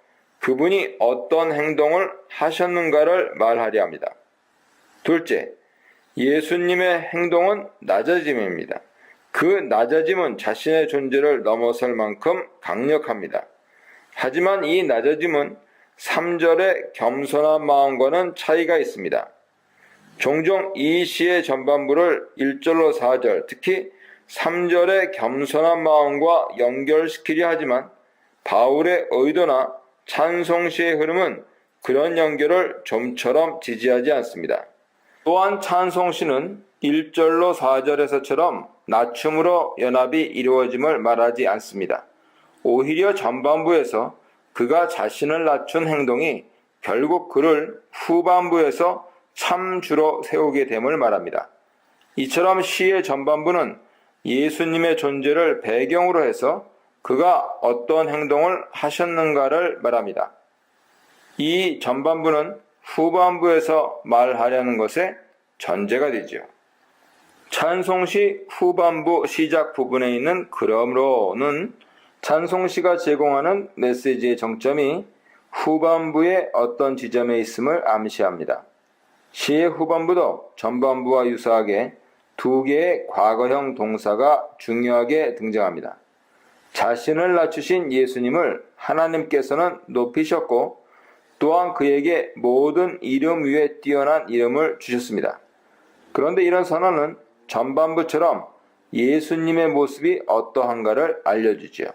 그분이 어떤 행동을 하셨는가를 말하려 합니다. 둘째, 예수님의 행동은 낮아짐입니다. 그 낮아짐은 자신의 존재를 넘어설 만큼 강력합니다. 하지만 이 낮아짐은 3절의 겸손한 마음과는 차이가 있습니다. 종종 이 시의 전반부를 1절로 4절, 특히 3절의 겸손한 마음과 연결시키려 하지만 바울의 의도나 찬송시의 흐름은 그런 연결을 좀처럼 지지하지 않습니다. 또한 찬송시는 1절로 4절에서처럼 낮춤으로 연합이 이루어짐을 말하지 않습니다. 오히려 전반부에서 그가 자신을 낮춘 행동이 결국 그를 후반부에서 참주로 세우게 됨을 말합니다. 이처럼 시의 전반부는 예수님의 존재를 배경으로 해서 그가 어떤 행동을 하셨는가를 말합니다. 이 전반부는 후반부에서 말하려는 것의 전제가 되죠. 찬송시 후반부 시작 부분에 있는 그러므로는 찬송시가 제공하는 메시지의 정점이 후반부의 어떤 지점에 있음을 암시합니다. 시의 후반부도 전반부와 유사하게 2개의 과거형 동사가 중요하게 등장합니다. 자신을 낮추신 예수님을 하나님께서는 높이셨고 또한 그에게 모든 이름 위에 뛰어난 이름을 주셨습니다. 그런데 이런 선언은 전반부처럼 예수님의 모습이 어떠한가를 알려주지요.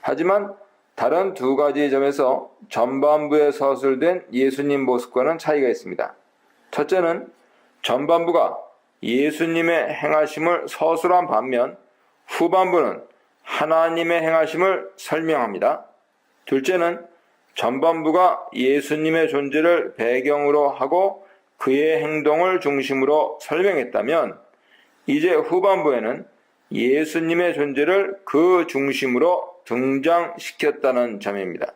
하지만 다른 2가지 점에서 전반부에 서술된 예수님 모습과는 차이가 있습니다. 첫째는 전반부가 예수님의 행하심을 서술한 반면 후반부는 하나님의 행하심을 설명합니다. 둘째는 전반부가 예수님의 존재를 배경으로 하고 그의 행동을 중심으로 설명했다면 이제 후반부에는 예수님의 존재를 그 중심으로 등장시켰다는 점입니다.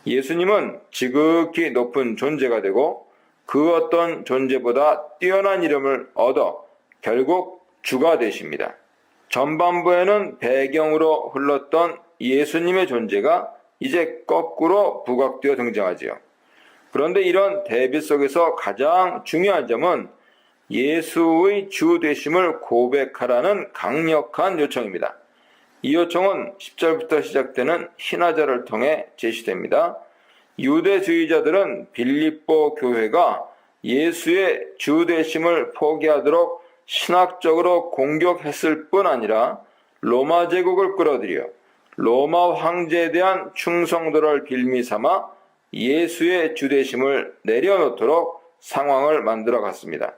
예수님은 지극히 높은 존재가 되고 그 어떤 존재보다 뛰어난 이름을 얻어 결국 주가 되십니다. 전반부에는 배경으로 흘렀던 예수님의 존재가 이제 거꾸로 부각되어 등장하지요. 그런데 이런 대비 속에서 가장 중요한 점은 예수의 주 되심을 고백하라는 강력한 요청입니다. 이 요청은 10절부터 시작되는 신화자를 통해 제시됩니다. 유대주의자들은 빌립보 교회가 예수의 주 되심을 포기하도록 신학적으로 공격했을 뿐 아니라 로마 제국을 끌어들여 로마 황제에 대한 충성도를 빌미 삼아 예수의 주 되심을 내려놓도록 상황을 만들어 갔습니다.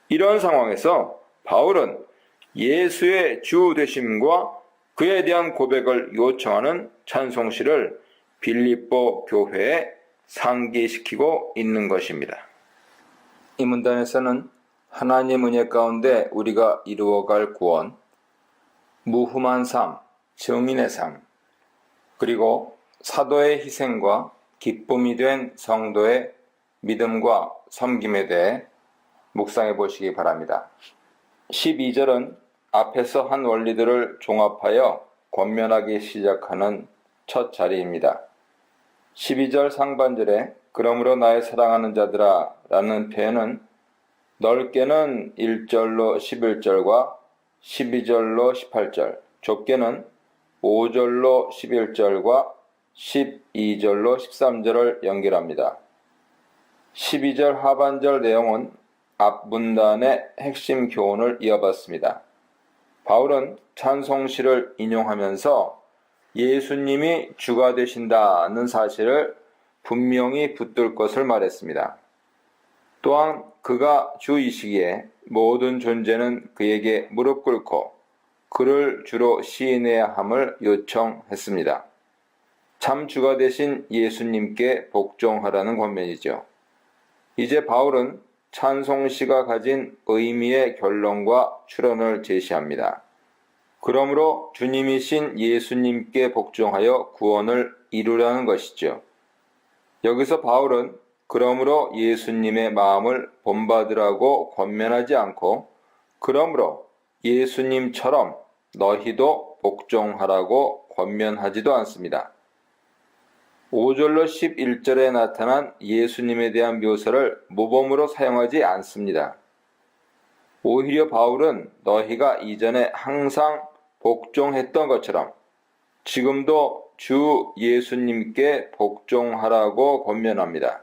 이런 상황에서 바울은 예수의 주 되심과 그에 대한 고백을 요청하는 찬송시를 빌립보 교회에 상기시키고 있는 것입니다. 이 문단에서는 하나님 은혜 가운데 우리가 이루어갈 구원, 무흠한 삶, 증인의 삶, 그리고 사도의 희생과 기쁨이 된 성도의 믿음과 섬김에 대해 묵상해 보시기 바랍니다. 12절은 앞에서 한 원리들을 종합하여 권면하기 시작하는 첫 자리입니다. 12절 상반절에 그러므로 나의 사랑하는 자들아 라는 표현은 넓게는 1절로 11절과 12절로 18절, 좁게는 5절로 11절과 12절로 13절을 연결합니다. 12절 하반절 내용은 앞 문단의 핵심 교훈을 이어받습니다. 바울은 찬송시를 인용하면서 예수님이 주가 되신다는 사실을 분명히 붙들 것을 말했습니다. 또한 그가 주이시기에 모든 존재는 그에게 무릎 꿇고 그를 주로 시인해야 함을 요청했습니다. 참 주가 되신 예수님께 복종하라는 권면이죠. 이제 바울은 찬송시가 가진 의미의 결론과 추론을 제시합니다. 그러므로 주님이신 예수님께 복종하여 구원을 이루라는 것이죠. 여기서 바울은 그러므로 예수님의 마음을 본받으라고 권면하지 않고 그러므로 예수님처럼 너희도 복종하라고 권면하지도 않습니다. 5절로 11절에 나타난 예수님에 대한 묘사를 모범으로 사용하지 않습니다. 오히려 바울은 너희가 이전에 항상 복종했던 것처럼 지금도 주 예수님께 복종하라고 권면합니다.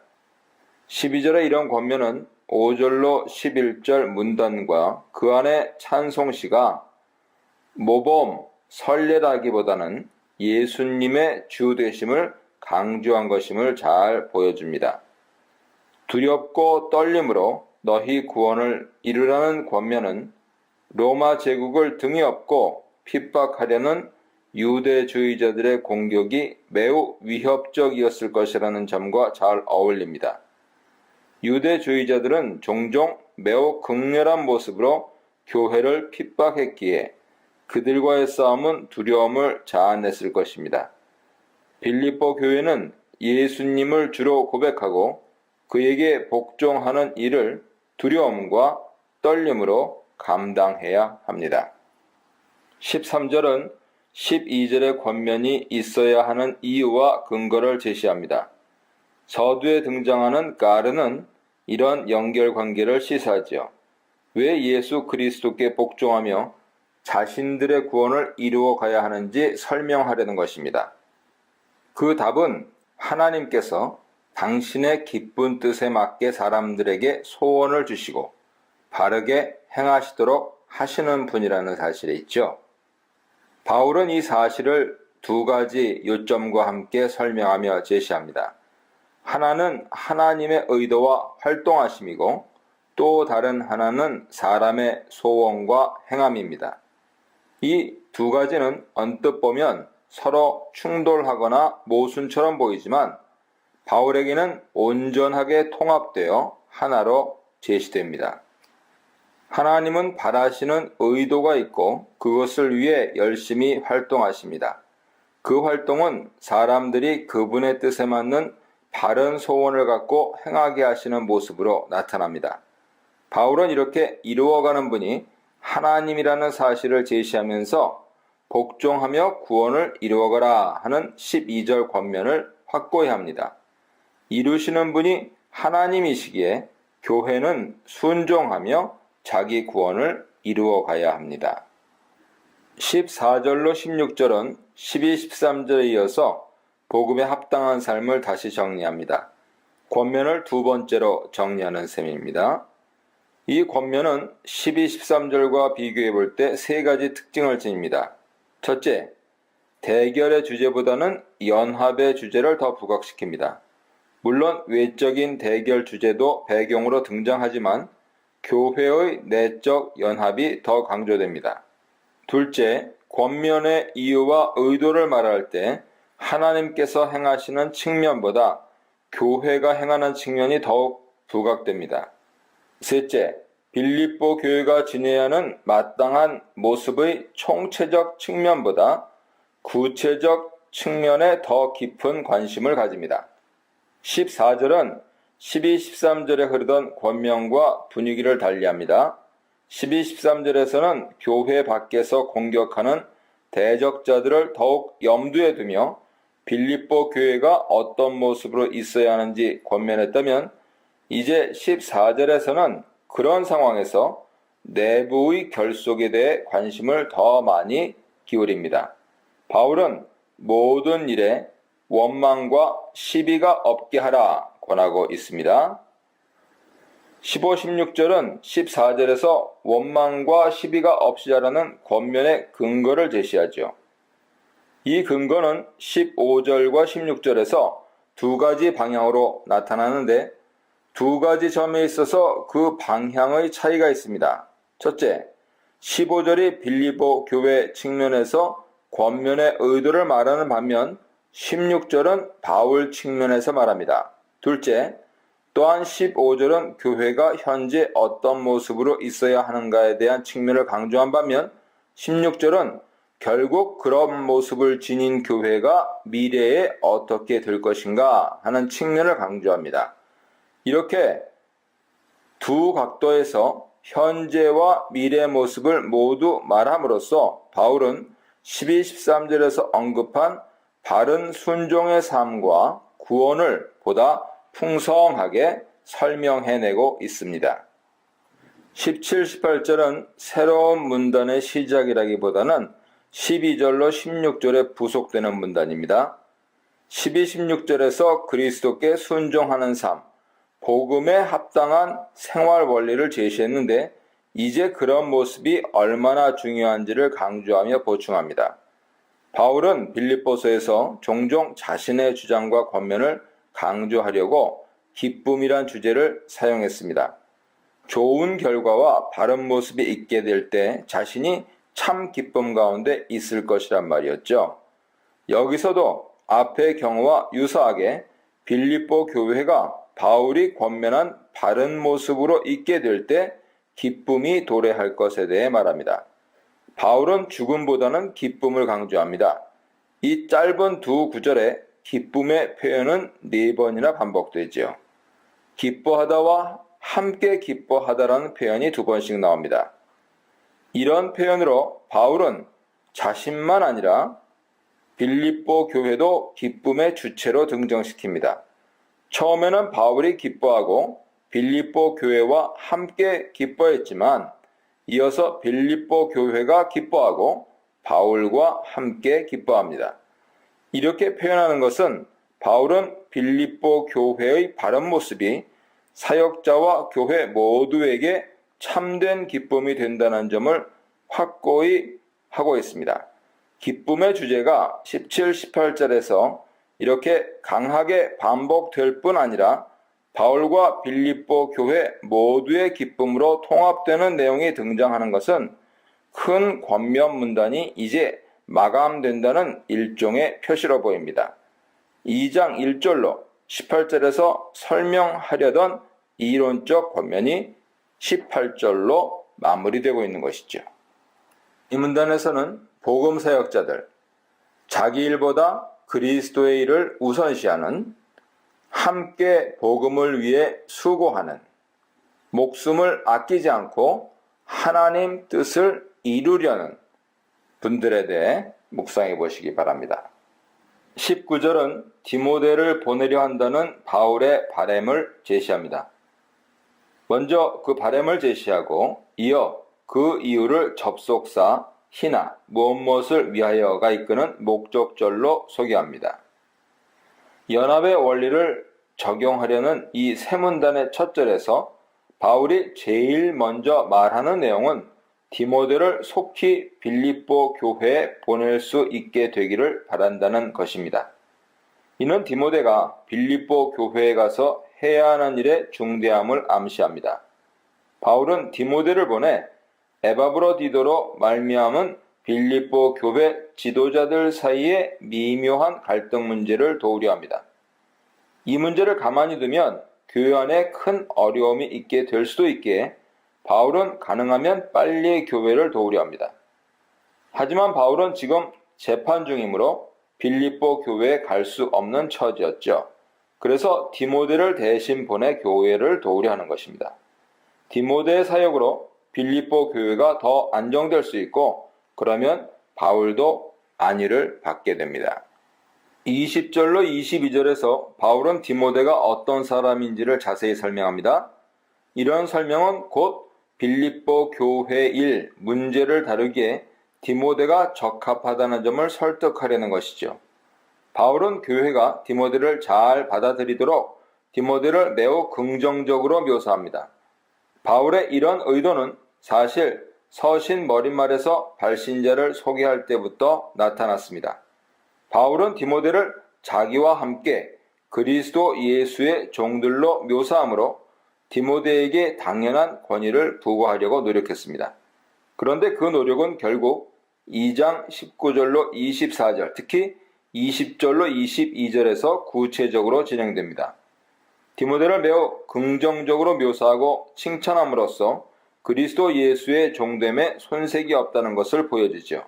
12절의 이런 권면은 5절로 11절 문단과 그 안에 찬송시가 모범, 선례라기보다는 예수님의 주 되심을 강조한 것임을 잘 보여줍니다. 두렵고 떨림으로 너희 구원을 이루라는 권면은 로마 제국을 등에 업고 핍박하려는 유대주의자들의 공격이 매우 위협적이었을 것이라는 점과 잘 어울립니다. 유대주의자들은 종종 매우 극렬한 모습으로 교회를 핍박했기에 그들과의 싸움은 두려움을 자아냈을 것입니다. 빌립보 교회는 예수님을 주로 고백하고 그에게 복종하는 일을 두려움과 떨림으로 감당해야 합니다. 13절은 12절의 권면이 있어야 하는 이유와 근거를 제시합니다. 서두에 등장하는 가르는 이런 연결관계를 시사하죠. 왜 예수 그리스도께 복종하며 자신들의 구원을 이루어 가야 하는지 설명하려는 것입니다. 그 답은 하나님께서 당신의 기쁜 뜻에 맞게 사람들에게 소원을 주시고 바르게 행하시도록 하시는 분이라는 사실에 있죠. 바울은 이 사실을 두 가지 요점과 함께 설명하며 제시합니다. 하나는 하나님의 의도와 활동하심이고 또 다른 하나는 사람의 소원과 행함입니다. 이 두 가지는 언뜻 보면 서로 충돌하거나 모순처럼 보이지만 바울에게는 온전하게 통합되어 하나로 제시됩니다. 하나님은 바라시는 의도가 있고 그것을 위해 열심히 활동하십니다. 그 활동은 사람들이 그분의 뜻에 맞는 바른 소원을 갖고 행하게 하시는 모습으로 나타납니다. 바울은 이렇게 이루어가는 분이 하나님이라는 사실을 제시하면서 복종하며 구원을 이루어가라 하는 12절 권면을 확고히 합니다. 이루시는 분이 하나님이시기에 교회는 순종하며 자기 구원을 이루어 가야 합니다. 14절로 16절은 12, 13절에 이어서 복음에 합당한 삶을 다시 정리합니다. 권면을 두 번째로 정리하는 셈입니다. 이 권면은 12, 13절과 비교해 볼 때 세 가지 특징을 지닙니다. 첫째, 대결의 주제보다는 연합의 주제를 더 부각시킵니다. 물론 외적인 대결 주제도 배경으로 등장하지만 교회의 내적 연합이 더 강조됩니다. 둘째, 권면의 이유와 의도를 말할 때 하나님께서 행하시는 측면보다 교회가 행하는 측면이 더욱 부각됩니다. 셋째, 빌립보 교회가 지내야 하는 마땅한 모습의 총체적 측면보다 구체적 측면에 더 깊은 관심을 가집니다. 14절은 12, 13절에 흐르던 권면과 분위기를 달리합니다. 12, 13절에서는 교회 밖에서 공격하는 대적자들을 더욱 염두에 두며 빌립보 교회가 어떤 모습으로 있어야 하는지 권면했다면 이제 14절에서는 그런 상황에서 내부의 결속에 대해 관심을 더 많이 기울입니다. 바울은 모든 일에 원망과 시비가 없게 하라 권하고 있습니다. 15, 16절은 14절에서 원망과 시비가 없이 하라는 권면의 근거를 제시하죠. 이 근거는 15절과 16절에서 두 가지 방향으로 나타나는데 두 가지 점에 있어서 그 방향의 차이가 있습니다. 첫째, 15절이 빌립보 교회 측면에서 권면의 의도를 말하는 반면 16절은 바울 측면에서 말합니다. 둘째, 또한 15절은 교회가 현재 어떤 모습으로 있어야 하는가에 대한 측면을 강조한 반면 16절은 결국 그런 모습을 지닌 교회가 미래에 어떻게 될 것인가 하는 측면을 강조합니다. 이렇게 두 각도에서 현재와 미래의 모습을 모두 말함으로써 바울은 12, 13절에서 언급한 바른 순종의 삶과 구원을 보다 풍성하게 설명해내고 있습니다. 17, 18절은 새로운 문단의 시작이라기보다는 12절로 16절에 부속되는 문단입니다. 12, 16절에서 그리스도께 순종하는 삶, 복음에 합당한 생활 원리를 제시했는데 이제 그런 모습이 얼마나 중요한지를 강조하며 보충합니다. 바울은 빌립보서에서 종종 자신의 주장과 권면을 강조하려고 기쁨이란 주제를 사용했습니다. 좋은 결과와 바른 모습이 있게 될 때 자신이 참 기쁨 가운데 있을 것이란 말이었죠. 여기서도 앞의 경우와 유사하게 빌립보 교회가 바울이 권면한 바른 모습으로 있게 될 때 기쁨이 도래할 것에 대해 말합니다. 바울은 죽음보다는 기쁨을 강조합니다. 이 짧은 두 구절에 기쁨의 표현은 4번이나 반복되지요. 기뻐하다와 함께 기뻐하다라는 표현이 2번씩 나옵니다. 이런 표현으로 바울은 자신만 아니라 빌립보 교회도 기쁨의 주체로 등장시킵니다. 처음에는 바울이 기뻐하고 빌립보 교회와 함께 기뻐했지만 이어서 빌립보 교회가 기뻐하고 바울과 함께 기뻐합니다. 이렇게 표현하는 것은 바울은 빌립보 교회의 바른 모습이 사역자와 교회 모두에게 참된 기쁨이 된다는 점을 확고히 하고 있습니다. 기쁨의 주제가 17, 18절에서 이렇게 강하게 반복될 뿐 아니라 바울과 빌립보 교회 모두의 기쁨으로 통합되는 내용이 등장하는 것은 큰 권면 문단이 이제 마감된다는 일종의 표시로 보입니다. 2장 1절로 18절에서 설명하려던 이론적 권면이 18절로 마무리되고 있는 것이죠. 이 문단에서는 복음 사역자들, 자기 일보다 그리스도의 일을 우선시하는, 함께 복음을 위해 수고하는, 목숨을 아끼지 않고 하나님 뜻을 이루려는 분들에 대해 묵상해 보시기 바랍니다. 19절은 디모데를 보내려 한다는 바울의 바램을 제시합니다. 먼저 그 바램을 제시하고 이어 그 이유를 접속사, 희나, 무엇을 위하여가 이끄는 목적절로 소개합니다. 연합의 원리를 적용하려는 이 세 문단의 첫 절에서 바울이 제일 먼저 말하는 내용은 디모데를 속히 빌립보 교회에 보낼 수 있게 되기를 바란다는 것입니다. 이는 디모데가 빌립보 교회에 가서 해야 하는 일의 중대함을 암시합니다. 바울은 디모데를 보내 에바브로디도로 말미암은 빌립보 교회 지도자들 사이의 미묘한 갈등 문제를 도우려 합니다. 이 문제를 가만히 두면 교회 안에 큰 어려움이 있게 될 수도 있기에 바울은 가능하면 빨리 교회를 도우려 합니다. 하지만 바울은 지금 재판 중이므로 빌립보 교회에 갈 수 없는 처지였죠. 그래서 디모데를 대신 보내 교회를 도우려 하는 것입니다. 디모데의 사역으로 빌립보 교회가 더 안정될 수 있고 그러면 바울도 안위를 받게 됩니다. 20절로 22절에서 바울은 디모데가 어떤 사람인지를 자세히 설명합니다. 이런 설명은 곧 빌립보 교회 일 문제를 다루기에 디모데가 적합하다는 점을 설득하려는 것이죠. 바울은 교회가 디모데를 잘 받아들이도록 디모데를 매우 긍정적으로 묘사합니다. 바울의 이런 의도는 사실 서신 머릿말에서 발신자를 소개할 때부터 나타났습니다. 바울은 디모데를 자기와 함께 그리스도 예수의 종들로 묘사하므로 디모데에게 당연한 권위를 부과하려고 노력했습니다. 그런데 그 노력은 결국 2장 19절로 24절, 특히 20절로 22절에서 구체적으로 진행됩니다. 디모데를 매우 긍정적으로 묘사하고 칭찬함으로써 그리스도 예수의 종됨에 손색이 없다는 것을 보여주죠.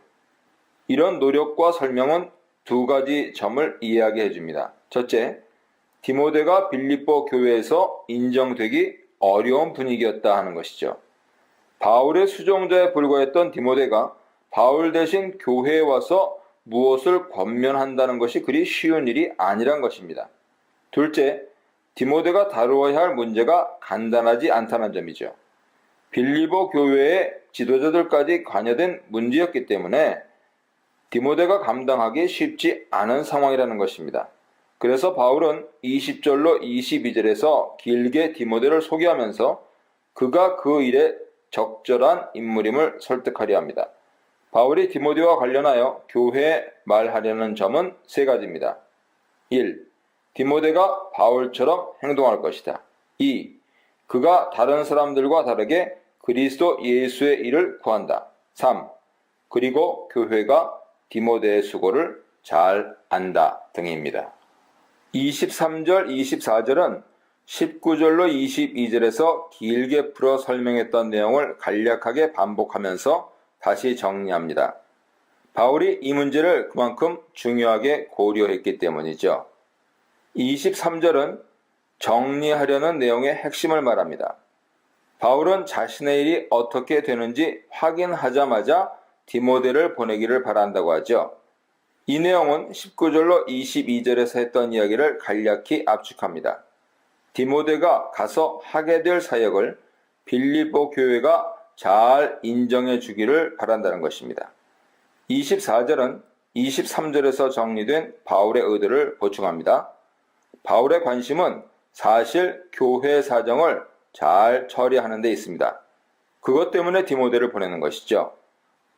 이런 노력과 설명은 두 가지 점을 이해하게 해줍니다. 첫째, 디모데가 빌립보 교회에서 인정되기 어려운 분위기였다 하는 것이죠. 바울의 수종자에 불과했던 디모데가 바울 대신 교회에 와서 무엇을 권면한다는 것이 그리 쉬운 일이 아니란 것입니다. 둘째, 디모데가 다루어야 할 문제가 간단하지 않다는 점이죠. 빌립보 교회의 지도자들까지 관여된 문제였기 때문에 디모데가 감당하기 쉽지 않은 상황이라는 것입니다. 그래서 바울은 20절로 22절에서 길게 디모데를 소개하면서 그가 그 일에 적절한 인물임을 설득하려 합니다. 바울이 디모데와 관련하여 교회에 말하려는 점은 세 가지입니다. 1. 디모데가 바울처럼 행동할 것이다. 2. 그가 다른 사람들과 다르게 그리스도 예수의 일을 구한다. 3. 그리고 교회가 디모데의 수고를 잘 안다 등입니다. 23절, 24절은 19절로 22절에서 길게 풀어 설명했던 내용을 간략하게 반복하면서 다시 정리합니다. 바울이 이 문제를 그만큼 중요하게 고려했기 때문이죠. 23절은 정리하려는 내용의 핵심을 말합니다. 바울은 자신의 일이 어떻게 되는지 확인하자마자 디모데를 보내기를 바란다고 하죠. 이 내용은 19절로 22절에서 했던 이야기를 간략히 압축합니다. 디모데가 가서 하게 될 사역을 빌립보 교회가 잘 인정해 주기를 바란다는 것입니다. 24절은 23절에서 정리된 바울의 의도를 보충합니다. 바울의 관심은 사실 교회 사정을 잘 처리하는 데 있습니다. 그것 때문에 디모데를 보내는 것이죠.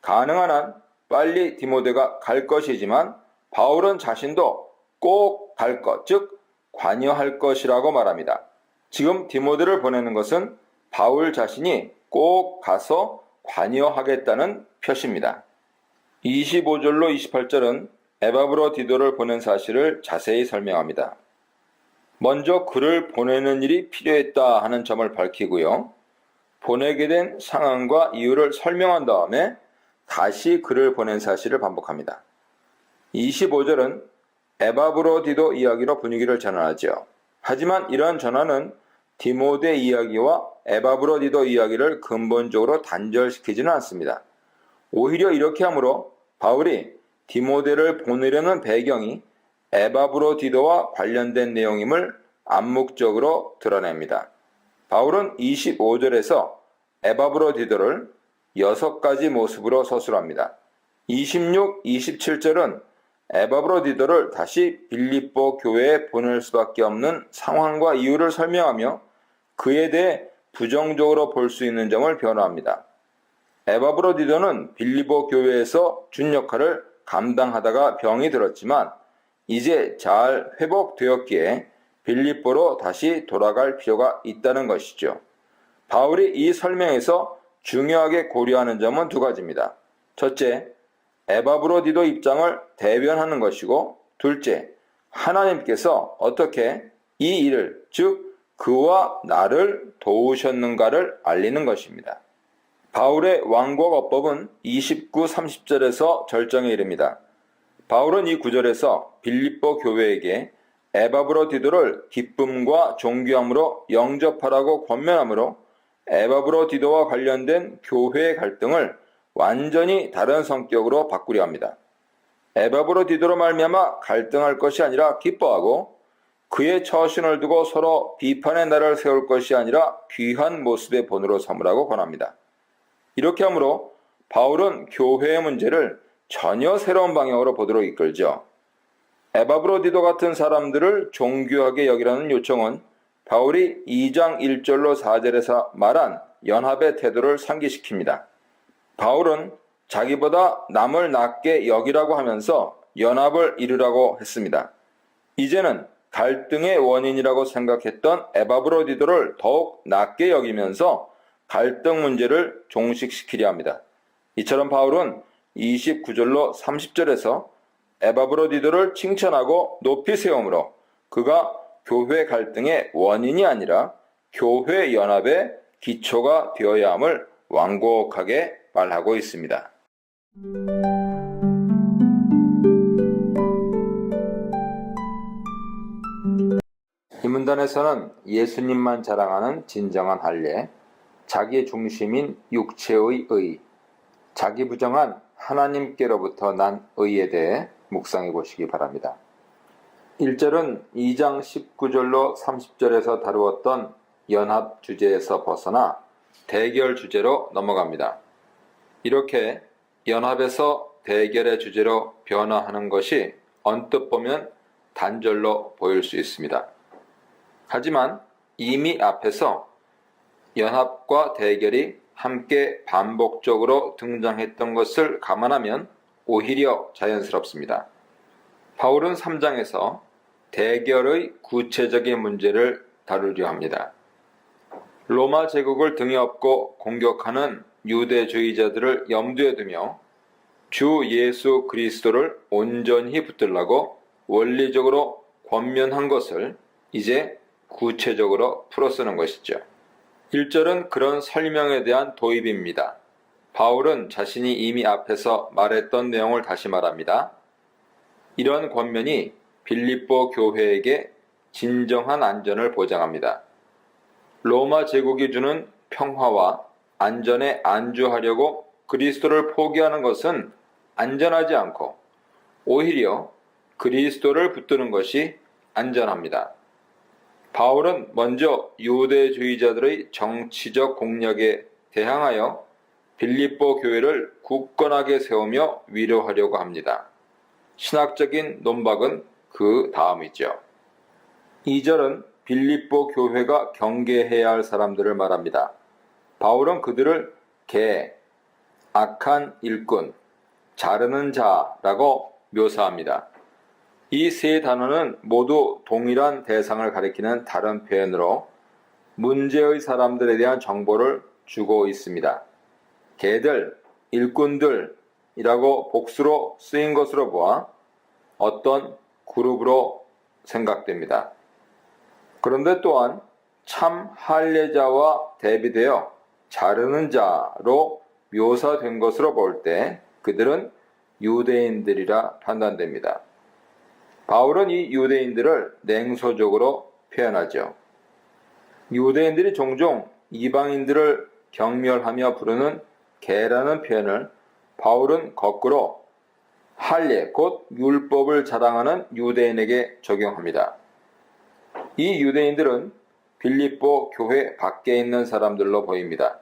가능한 한 빨리 디모데가 갈 것이지만 바울은 자신도 꼭 갈 것, 즉 관여할 것이라고 말합니다. 지금 디모데를 보내는 것은 바울 자신이 꼭 가서 관여하겠다는 표시입니다. 25절로 28절은 에바브로디도를 보낸 사실을 자세히 설명합니다. 먼저 그를 보내는 일이 필요했다 하는 점을 밝히고요. 보내게 된 상황과 이유를 설명한 다음에 다시 그를 보낸 사실을 반복합니다. 25절은 에바브로디도 이야기로 분위기를 전환하죠. 하지만 이러한 전환은 디모데 이야기와 에바브로디도 이야기를 근본적으로 단절시키지는 않습니다. 오히려 이렇게 함으로 바울이 디모데를 보내려는 배경이 에바브로디도와 관련된 내용임을 암묵적으로 드러냅니다. 바울은 25절에서 에바브로디도를 6가지 모습으로 서술합니다. 26, 27절은 에바브로디도를 다시 빌립보 교회에 보낼 수밖에 없는 상황과 이유를 설명하며 그에 대해 부정적으로 볼 수 있는 점을 변호합니다. 에바브로디도는 빌립보 교회에서 준 역할을 감당하다가 병이 들었지만 이제 잘 회복되었기에 빌립보로 다시 돌아갈 필요가 있다는 것이죠. 바울이 이 설명에서 중요하게 고려하는 점은 2가지입니다. 첫째, 에바브로디도 입장을 대변하는 것이고, 둘째, 하나님께서 어떻게 이 일을, 즉 그와 나를 도우셨는가를 알리는 것입니다. 바울의 완곡어법은 29, 30절에서 절정에 이릅니다. 바울은 이 구절에서 빌립보 교회에게 에바브로디도를 기쁨과 존귀함으로 영접하라고 권면하므로 에바브로디도와 관련된 교회의 갈등을 완전히 다른 성격으로 바꾸려 합니다. 에바브로디도로 말미암아 갈등할 것이 아니라 기뻐하고 그의 처신을 두고 서로 비판의 날을 세울 것이 아니라 귀한 모습의 본으로 삼으라고 권합니다. 이렇게 하므로 바울은 교회의 문제를 전혀 새로운 방향으로 보도록 이끌죠. 에바브로디도 같은 사람들을 존귀하게 여기라는 요청은 바울이 2장 1절로 4절에서 말한 연합의 태도를 상기시킵니다. 바울은 자기보다 남을 낮게 여기라고 하면서 연합을 이루라고 했습니다. 이제는 갈등의 원인이라고 생각했던 에바브로디도를 더욱 낮게 여기면서 갈등 문제를 종식시키려 합니다. 이처럼 바울은 29절로 30절에서 에바브로디도를 칭찬하고 높이 세우므로 그가 교회 갈등의 원인이 아니라 교회 연합의 기초가 되어야 함을 완곡하게 말하고 있습니다. 이 문단에서는 예수님만 자랑하는 진정한 할례, 자기 중심인 육체의 의, 자기 부정한 하나님께로부터 난 의에 대해 묵상해 보시기 바랍니다. 1절은 2장 19절로 30절에서 다루었던 연합 주제에서 벗어나 대결 주제로 넘어갑니다. 이렇게 연합에서 대결의 주제로 변화하는 것이 언뜻 보면 단절로 보일 수 있습니다. 하지만 이미 앞에서 연합과 대결이 함께 반복적으로 등장했던 것을 감안하면 오히려 자연스럽습니다. 바울은 3장에서 대결의 구체적인 문제를 다루려 합니다. 로마 제국을 등에 업고 공격하는 유대주의자들을 염두에 두며 주 예수 그리스도를 온전히 붙들라고 원리적으로 권면한 것을 이제 구체적으로 풀어쓰는 것이죠. 1절은 그런 설명에 대한 도입입니다. 바울은 자신이 이미 앞에서 말했던 내용을 다시 말합니다. 이런 권면이 빌립보 교회에게 진정한 안전을 보장합니다. 로마 제국이 주는 평화와 안전에 안주하려고 그리스도를 포기하는 것은 안전하지 않고 오히려 그리스도를 붙드는 것이 안전합니다. 바울은 먼저 유대주의자들의 정치적 공략에 대항하여 빌립보 교회를 굳건하게 세우며 위로하려고 합니다. 신학적인 논박은 그 다음이죠. 2절은 빌립보 교회가 경계해야 할 사람들을 말합니다. 바울은 그들을 개, 악한 일꾼, 자르는 자라고 묘사합니다. 이 세 단어는 모두 동일한 대상을 가리키는 다른 표현으로 문제의 사람들에 대한 정보를 주고 있습니다. 개들, 일꾼들이라고 복수로 쓰인 것으로 보아 어떤 그룹으로 생각됩니다. 그런데 또한 참 할례자와 대비되어 자르는 자로 묘사된 것으로 볼 때 그들은 유대인들이라 판단됩니다. 바울은 이 유대인들을 냉소적으로 표현하죠. 유대인들이 종종 이방인들을 경멸하며 부르는 개라는 표현을 바울은 거꾸로 할례 곧 율법을 자랑하는 유대인에게 적용합니다. 이 유대인들은 빌립보 교회 밖에 있는 사람들로 보입니다.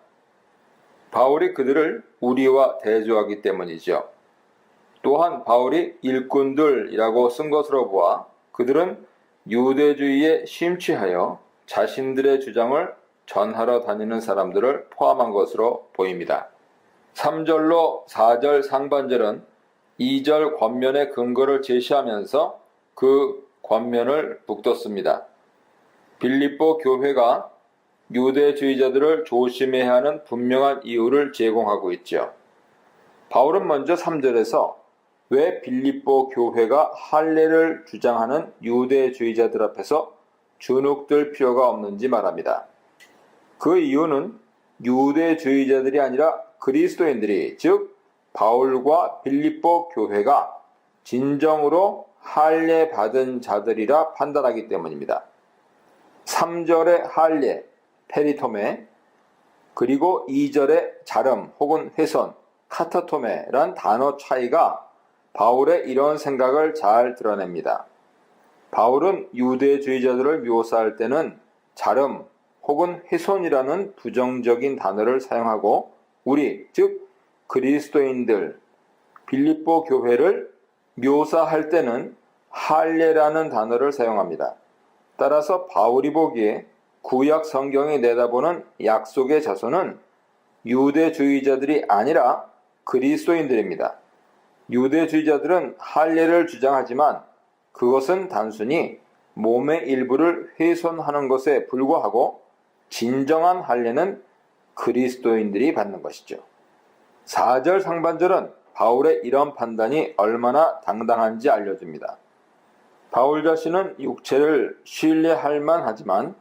바울이 그들을 우리와 대조하기 때문이죠. 또한 바울이 일꾼들이라고 쓴 것으로 보아 그들은 유대주의에 심취하여 자신들의 주장을 전하러 다니는 사람들을 포함한 것으로 보입니다. 3절로 4절 상반절은 2절 권면의 근거를 제시하면서 그 권면을 북돋습니다. 빌립보 교회가 유대주의자들을 조심해야 하는 분명한 이유를 제공하고 있죠. 바울은 먼저 3절에서 왜 빌립보 교회가 할례를 주장하는 유대주의자들 앞에서 주눅들 필요가 없는지 말합니다. 그 이유는 유대주의자들이 아니라 그리스도인들이, 즉 바울과 빌립보 교회가 진정으로 할례 받은 자들이라 판단하기 때문입니다. 3절의 할례, 페리토메, 그리고 2절의 자름 혹은 훼손, 카타토메란 단어 차이가 바울의 이런 생각을 잘 드러냅니다. 바울은 유대주의자들을 묘사할 때는 자름 혹은 훼손이라는 부정적인 단어를 사용하고 우리, 즉 그리스도인들, 빌립보 교회를 묘사할 때는 할례라는 단어를 사용합니다. 따라서 바울이 보기에 구약 성경이 내다보는 약속의 자손은 유대주의자들이 아니라 그리스도인들입니다. 유대주의자들은 할례를 주장하지만 그것은 단순히 몸의 일부를 훼손하는 것에 불과하고 진정한 할례는 그리스도인들이 받는 것이죠. 4절 상반절은 바울의 이런 판단이 얼마나 당당한지 알려줍니다. 바울 자신은 육체를 신뢰할 만하지만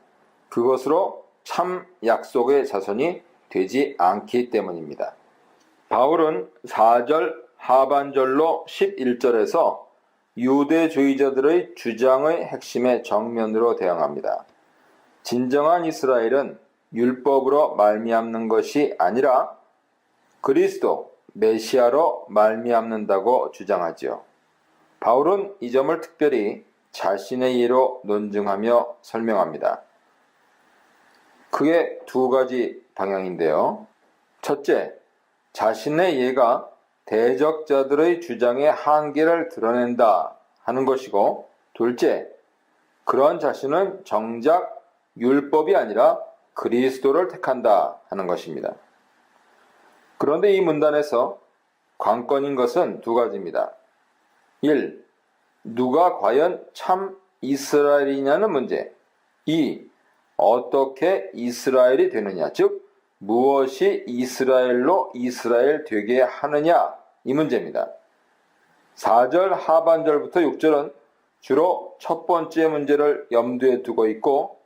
그것으로 참 약속의 자손이 되지 않기 때문입니다. 바울은 4절 하반절로 11절에서 유대주의자들의 주장의 핵심에 정면으로 대응합니다. 진정한 이스라엘은 율법으로 말미암는 것이 아니라 그리스도, 메시아로 말미암는다고 주장하지요. 바울은 이 점을 특별히 자신의 예로 논증하며 설명합니다. 크게 두 가지 방향인데요. 첫째, 자신의 예가 대적자들의 주장의 한계를 드러낸다 하는 것이고, 둘째, 그런 자신은 정작 율법이 아니라 그리스도를 택한다 하는 것입니다. 그런데 이 문단에서 관건인 것은 두 가지입니다. 1. 누가 과연 참 이스라엘이냐는 문제. 2. 어떻게 이스라엘이 되느냐, 즉 무엇이 이스라엘로 이스라엘 되게 하느냐, 이 문제입니다. 4절 하반절부터 6절은 주로 첫 번째 문제를 염두에 두고 있고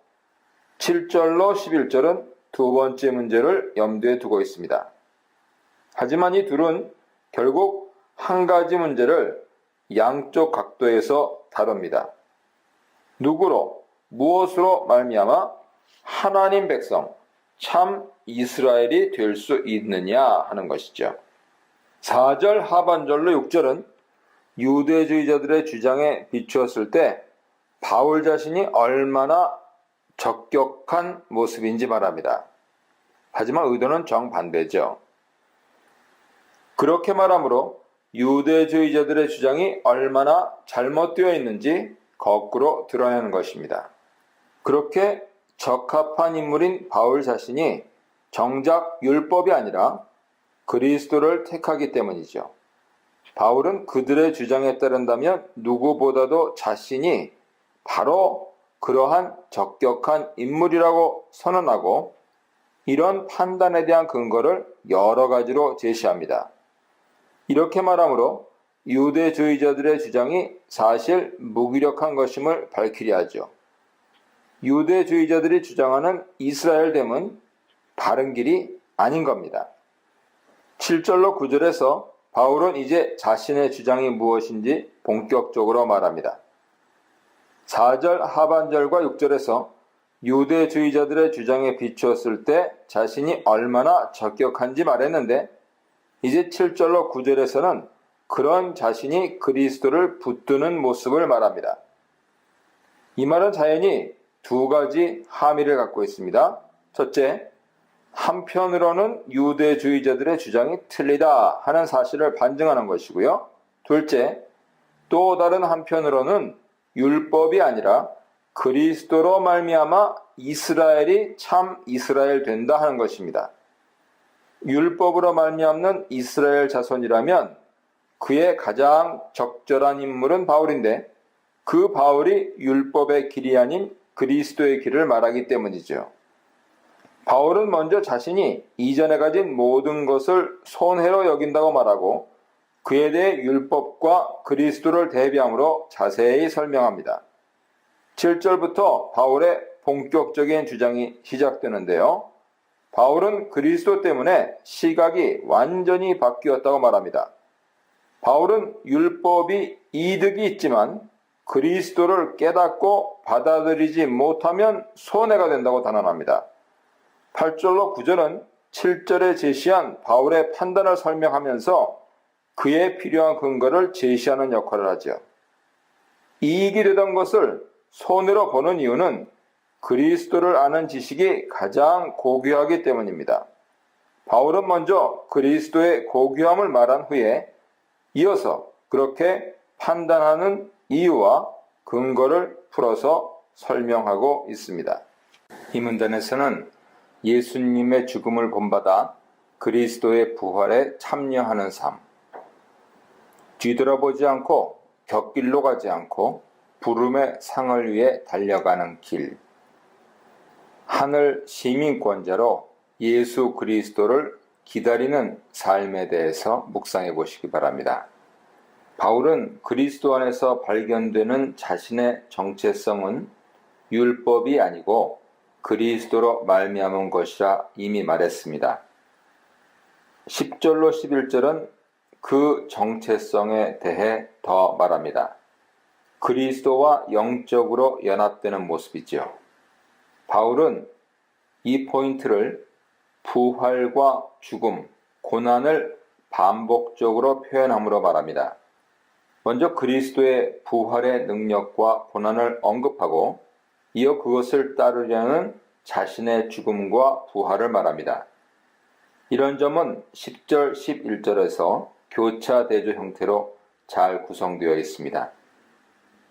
7절로 11절은 두 번째 문제를 염두에 두고 있습니다. 하지만 이 둘은 결국 한 가지 문제를 양쪽 각도에서 다룹니다. 누구로, 무엇으로 말미암아 하나님 백성, 참 이스라엘이 될 수 있느냐 하는 것이죠. 4절 하반절로 6절은 유대주의자들의 주장에 비추었을 때 바울 자신이 얼마나 적격한 모습인지 말합니다. 하지만 의도는 정반대죠. 그렇게 말하므로 유대주의자들의 주장이 얼마나 잘못되어 있는지 거꾸로 드러내는 것입니다. 그렇게 적합한 인물인 바울 자신이 정작 율법이 아니라 그리스도를 택하기 때문이죠. 바울은 그들의 주장에 따른다면 누구보다도 자신이 바로 그러한 적격한 인물이라고 선언하고 이런 판단에 대한 근거를 여러 가지로 제시합니다. 이렇게 말하므로 유대주의자들의 주장이 사실 무기력한 것임을 밝히려 하죠. 유대주의자들이 주장하는 이스라엘됨은 바른 길이 아닌 겁니다. 7절로 9절에서 바울은 이제 자신의 주장이 무엇인지 본격적으로 말합니다. 4절 하반절과 6절에서 유대주의자들의 주장에 비추었을 때 자신이 얼마나 적격한지 말했는데 이제 7절로 9절에서는 그런 자신이 그리스도를 붙드는 모습을 말합니다. 이 말은 자연히 두 가지 함의를 갖고 있습니다. 첫째, 한편으로는 유대주의자들의 주장이 틀리다 하는 사실을 반증하는 것이고요. 둘째, 또 다른 한편으로는 율법이 아니라 그리스도로 말미암아 이스라엘이 참 이스라엘 된다 하는 것입니다. 율법으로 말미암는 이스라엘 자손이라면 그의 가장 적절한 인물은 바울인데 그 바울이 율법의 길이 아닌 그리스도의 길을 말하기 때문이죠. 바울은 먼저 자신이 이전에 가진 모든 것을 손해로 여긴다고 말하고 그에 대해 율법과 그리스도를 대비함으로 자세히 설명합니다. 7절부터 바울의 본격적인 주장이 시작되는데요. 바울은 그리스도 때문에 시각이 완전히 바뀌었다고 말합니다. 바울은 율법이 이득이 있지만 그리스도를 깨닫고 받아들이지 못하면 손해가 된다고 단언합니다. 8절로 9절은 7절에 제시한 바울의 판단을 설명하면서 그에 필요한 근거를 제시하는 역할을 하죠. 이익이 되던 것을 손해로 보는 이유는 그리스도를 아는 지식이 가장 고귀하기 때문입니다. 바울은 먼저 그리스도의 고귀함을 말한 후에 이어서 그렇게 판단하는 이유와 근거를 풀어서 설명하고 있습니다. 이 문단에서는 예수님의 죽음을 본받아 그리스도의 부활에 참여하는 삶, 뒤돌아보지 않고 곁길로 가지 않고 부름의 상을 위해 달려가는 길, 하늘 시민권자로 예수 그리스도를 기다리는 삶에 대해서 묵상해 보시기 바랍니다. 바울은 그리스도 안에서 발견되는 자신의 정체성은 율법이 아니고 그리스도로 말미암은 것이라 이미 말했습니다. 10절로 11절은 그 정체성에 대해 더 말합니다. 그리스도와 영적으로 연합되는 모습이죠. 바울은 이 포인트를 부활과 죽음, 고난을 반복적으로 표현함으로 말합니다. 먼저 그리스도의 부활의 능력과 고난을 언급하고 이어 그것을 따르려는 자신의 죽음과 부활을 말합니다. 이런 점은 10절, 11절에서 교차 대조 형태로 잘 구성되어 있습니다.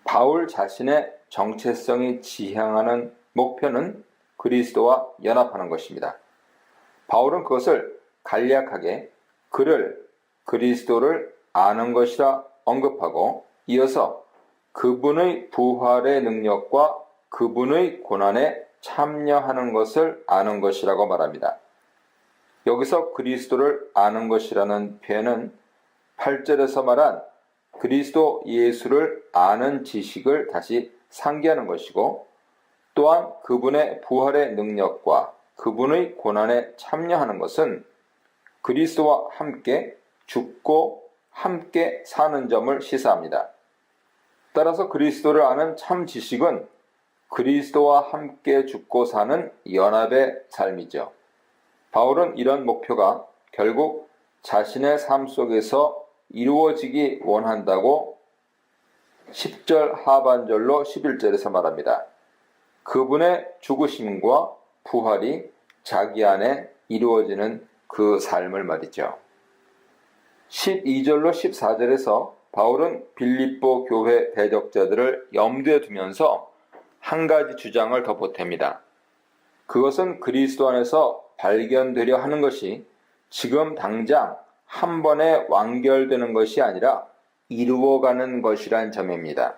바울 자신의 정체성이 지향하는 목표는 그리스도와 연합하는 것입니다. 바울은 그것을 간략하게 그리스도를 아는 것이라 언급하고 이어서 그분의 부활의 능력과 그분의 고난에 참여하는 것을 아는 것이라고 말합니다. 여기서 그리스도를 아는 것이라는 표현은 8절에서 말한 그리스도 예수를 아는 지식을 다시 상기하는 것이고 또한 그분의 부활의 능력과 그분의 고난에 참여하는 것은 그리스도와 함께 죽고 함께 사는 점을 시사합니다. 따라서 그리스도를 아는 참 지식은 그리스도와 함께 죽고 사는 연합의 삶이죠. 바울은 이런 목표가 결국 자신의 삶 속에서 이루어지기 원한다고 10절 하반절로 11절에서 말합니다. 그분의 죽으심과 부활이 자기 안에 이루어지는 그 삶을 말이죠. 12절로 14절에서 바울은 빌립보 교회 대적자들을 염두에 두면서 한 가지 주장을 더 보탭니다. 그것은 그리스도 안에서 발견되려 하는 것이 지금 당장 한 번에 완결되는 것이 아니라 이루어가는 것이란 점입니다.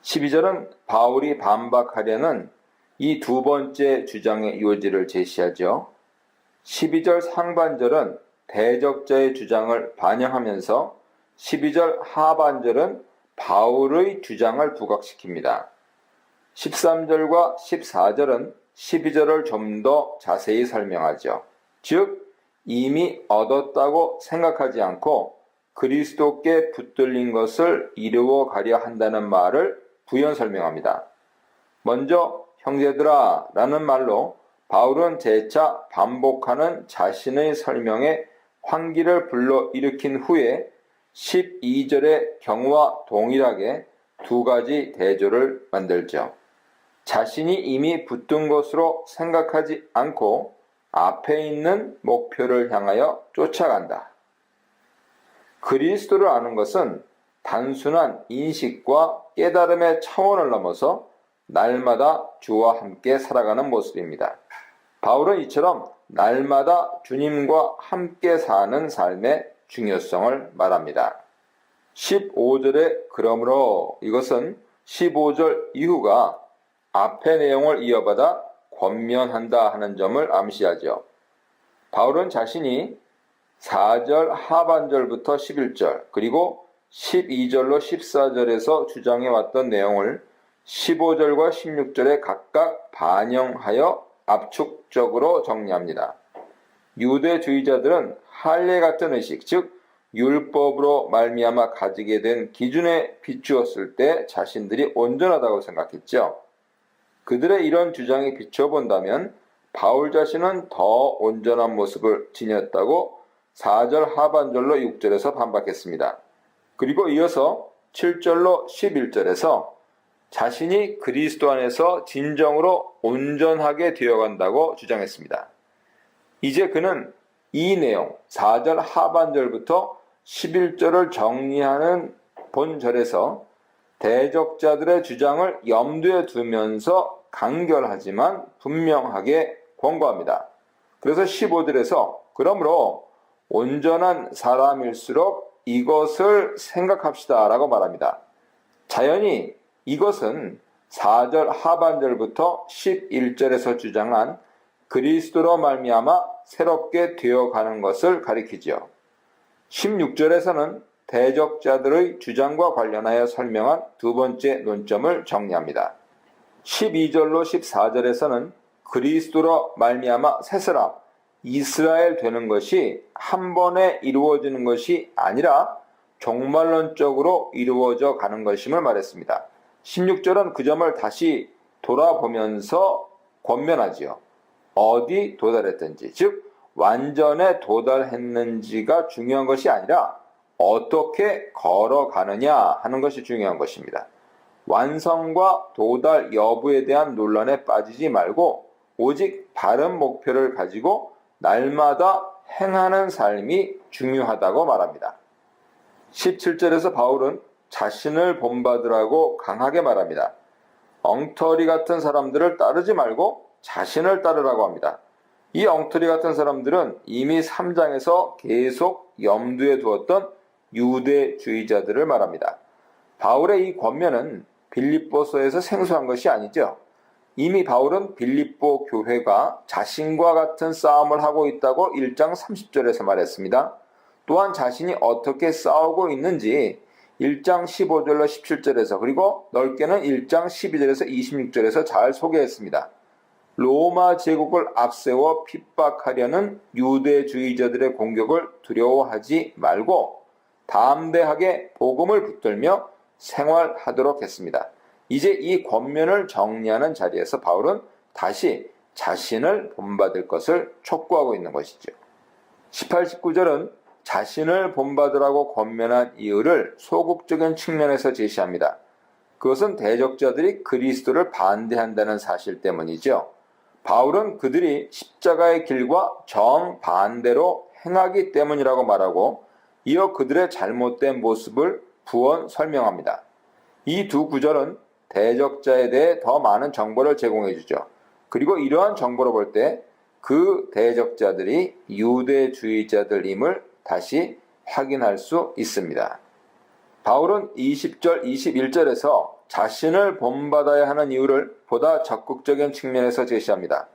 12절은 바울이 반박하려는 이 두 번째 주장의 요지를 제시하죠. 12절 상반절은 대적자의 주장을 반영하면서 12절 하반절은 바울의 주장을 부각시킵니다. 13절과 14절은 12절을 좀 더 자세히 설명하죠. 즉 이미 얻었다고 생각하지 않고 그리스도께 붙들린 것을 이루어 가려 한다는 말을 부연 설명합니다. 먼저 형제들아 라는 말로 바울은 재차 반복하는 자신의 설명에 환기를 불러일으킨 후에 12절의 경우와 동일하게 두 가지 대조를 만들죠. 자신이 이미 붙든 것으로 생각하지 않고 앞에 있는 목표를 향하여 쫓아간다. 그리스도를 아는 것은 단순한 인식과 깨달음의 차원을 넘어서 날마다 주와 함께 살아가는 모습입니다. 바울은 이처럼 날마다 주님과 함께 사는 삶의 중요성을 말합니다. 15절에 그러므로 이것은 15절 이후가 앞의 내용을 이어받아 권면한다 하는 점을 암시하죠. 바울은 자신이 4절 하반절부터 11절 그리고 12절로 14절에서 주장해왔던 내용을 15절과 16절에 각각 반영하여 압축적으로 정리합니다. 유대주의자들은 할례 같은 의식, 즉 율법으로 말미암아 가지게 된 기준에 비추었을 때 자신들이 온전하다고 생각했죠. 그들의 이런 주장에 비춰본다면 바울 자신은 더 온전한 모습을 지녔다고 4절 하반절로 6절에서 반박했습니다. 그리고 이어서 7절로 11절에서 자신이 그리스도 안에서 진정으로 온전하게 되어간다고 주장했습니다. 이제 그는 이 내용 4절 하반절부터 11절을 정리하는 본절에서 대적자들의 주장을 염두에 두면서 간결하지만 분명하게 권고합니다. 그래서 15절에서 그러므로 온전한 사람일수록 이것을 생각합시다 라고 말합니다. 자연히 이것은 4절 하반절부터 11절에서 주장한 그리스도로 말미암아 새롭게 되어가는 것을 가리키죠. 16절에서는 대적자들의 주장과 관련하여 설명한 두 번째 논점을 정리합니다. 12절로 14절에서는 그리스도로 말미암아 새 사람, 이스라엘 되는 것이 한 번에 이루어지는 것이 아니라 종말론적으로 이루어져 가는 것임을 말했습니다. 16절은 그 점을 다시 돌아보면서 권면하지요. 어디 도달했든지, 즉 완전에 도달했는지가 중요한 것이 아니라 어떻게 걸어가느냐 하는 것이 중요한 것입니다. 완성과 도달 여부에 대한 논란에 빠지지 말고 오직 바른 목표를 가지고 날마다 행하는 삶이 중요하다고 말합니다. 17절에서 바울은 자신을 본받으라고 강하게 말합니다. 엉터리 같은 사람들을 따르지 말고 자신을 따르라고 합니다. 이 엉터리 같은 사람들은 이미 3장에서 계속 염두에 두었던 유대주의자들을 말합니다. 바울의 이 권면은 빌립보서에서 생소한 것이 아니죠. 이미 바울은 빌립보 교회가 자신과 같은 싸움을 하고 있다고 1장 30절에서 말했습니다. 또한 자신이 어떻게 싸우고 있는지 1장 15절로 17절에서 그리고 넓게는 1장 12절에서 26절에서 잘 소개했습니다. 로마 제국을 앞세워 핍박하려는 유대주의자들의 공격을 두려워하지 말고 담대하게 복음을 붙들며 생활하도록 했습니다. 이제 이 권면을 정리하는 자리에서 바울은 다시 자신을 본받을 것을 촉구하고 있는 것이죠. 18, 19절은 자신을 본받으라고 권면한 이유를 소극적인 측면에서 제시합니다. 그것은 대적자들이 그리스도를 반대한다는 사실 때문이죠. 바울은 그들이 십자가의 길과 정반대로 행하기 때문이라고 말하고 이어 그들의 잘못된 모습을 부언 설명합니다. 이 두 구절은 대적자에 대해 더 많은 정보를 제공해 주죠. 그리고 이러한 정보로 볼 때 그 대적자들이 유대주의자들임을 다시 확인할 수 있습니다. 바울은 20절, 21절에서 자신을 본받아야 하는 이유를 보다 적극적인 측면에서 제시합니다.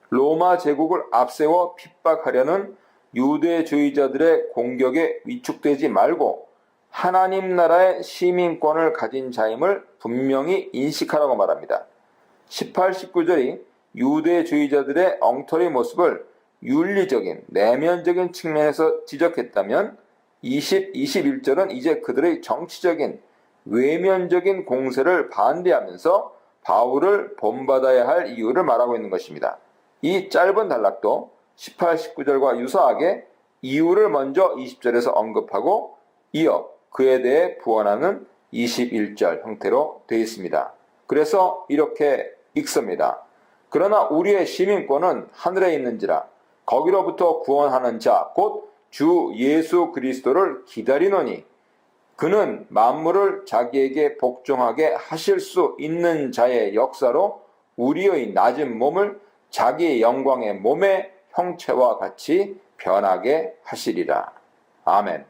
로마 제국을 앞세워 핍박하려는 유대주의자들의 공격에 위축되지 말고 하나님 나라의 시민권을 가진 자임을 분명히 인식하라고 말합니다. 18, 19절이 유대주의자들의 엉터리 모습을 윤리적인, 내면적인 측면에서 지적했다면 20, 21절은 이제 그들의 정치적인, 외면적인 공세를 반대하면서 바울을 본받아야 할 이유를 말하고 있는 것입니다. 이 짧은 단락도 18, 19절과 유사하게 이유를 먼저 20절에서 언급하고 이어 그에 대해 부언하는 21절 형태로 되어 있습니다. 그래서 이렇게 읽습니다. 그러나 우리의 시민권은 하늘에 있는지라 거기로부터 구원하는 자 곧 주 예수 그리스도를 기다리노니 그는 만물을 자기에게 복종하게 하실 수 있는 자의 역사로 우리의 낮은 몸을 자기의 영광의 몸의 형체와 같이 변하게 하시리라. 아멘.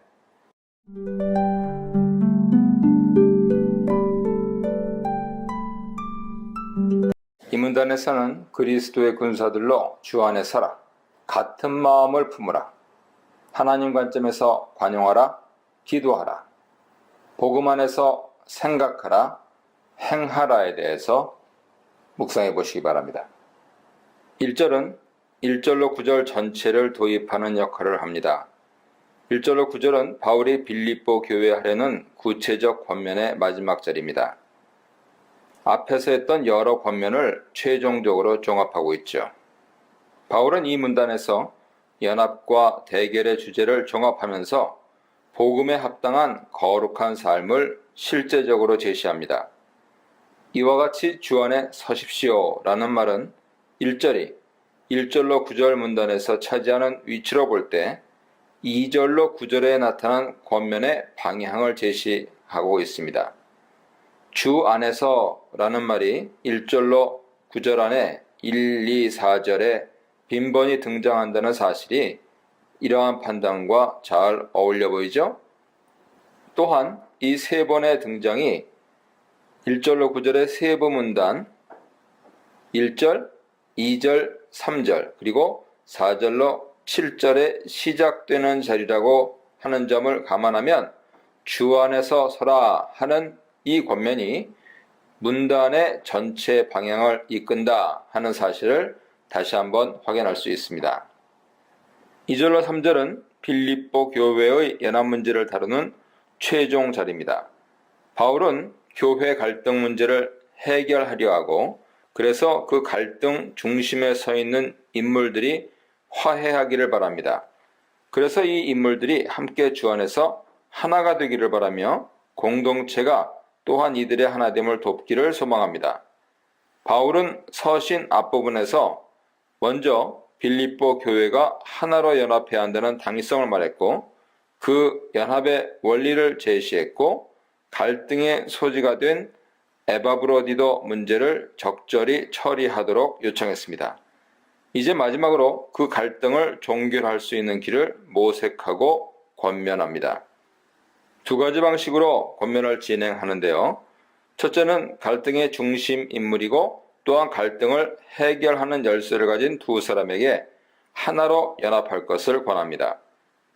이 문단에서는 그리스도의 군사들로 주 안에 서라, 같은 마음을 품으라, 하나님 관점에서 관용하라, 기도하라, 복음 안에서 생각하라, 행하라에 대해서 묵상해 보시기 바랍니다. 1절은 1절로 9절 전체를 도입하는 역할을 합니다. 1절로 9절은 바울이 빌립보 교회에 하려는 구체적 권면의 마지막 절입니다. 앞에서 했던 여러 권면을 최종적으로 종합하고 있죠. 바울은 이 문단에서 연합과 대결의 주제를 종합하면서 복음에 합당한 거룩한 삶을 실제적으로 제시합니다. 이와 같이 주 안에 서십시오 라는 말은 1절이 1절로 9절 문단에서 차지하는 위치로 볼 때 2절로 9절에 나타난 권면의 방향을 제시하고 있습니다. 주 안에서 라는 말이 1절로 9절 안에 1, 2, 4절에 빈번히 등장한다는 사실이 이러한 판단과 잘 어울려 보이죠? 또한 이 세 번의 등장이 1절로 9절의 세부 문단 1절, 2절, 3절 그리고 4절로 7절에 시작되는 자리라고 하는 점을 감안하면 주 안에서 서라 하는 이 권면이 문단의 전체 방향을 이끈다 하는 사실을 다시 한번 확인할 수 있습니다. 2절로 3절은 빌립보 교회의 연합 문제를 다루는 최종 자리입니다. 바울은 교회 갈등 문제를 해결하려 하고 그래서 그 갈등 중심에 서 있는 인물들이 화해하기를 바랍니다. 그래서 이 인물들이 함께 주 안에서 하나가 되기를 바라며 공동체가 또한 이들의 하나됨을 돕기를 소망합니다. 바울은 서신 앞부분에서 먼저 빌립보 교회가 하나로 연합해야 한다는 당위성을 말했고 그 연합의 원리를 제시했고 갈등의 소지가 된 에바브로디도 문제를 적절히 처리하도록 요청했습니다. 이제 마지막으로 그 갈등을 종결할 수 있는 길을 모색하고 권면합니다. 두 가지 방식으로 권면을 진행하는데요. 첫째는 갈등의 중심 인물이고 또한 갈등을 해결하는 열쇠를 가진 두 사람에게 하나로 연합할 것을 권합니다.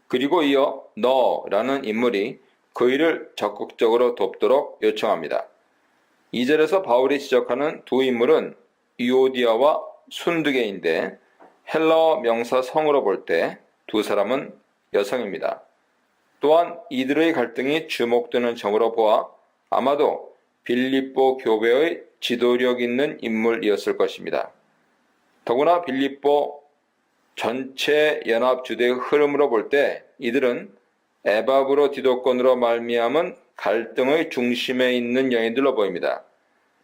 그리고 이어 너라는 인물이 그 일을 적극적으로 돕도록 요청합니다. 2절에서 바울이 지적하는 두 인물은 유오디아와 순두개인데 헬라어 명사 성으로 볼 때 두 사람은 여성입니다. 또한 이들의 갈등이 주목되는 점으로 보아 아마도 빌립보 교회의 지도력 있는 인물이었을 것입니다. 더구나 빌립보 전체 연합 주대의 흐름으로 볼 때 이들은 에바브로디도권으로 말미암은 갈등의 중심에 있는 여인들로 보입니다.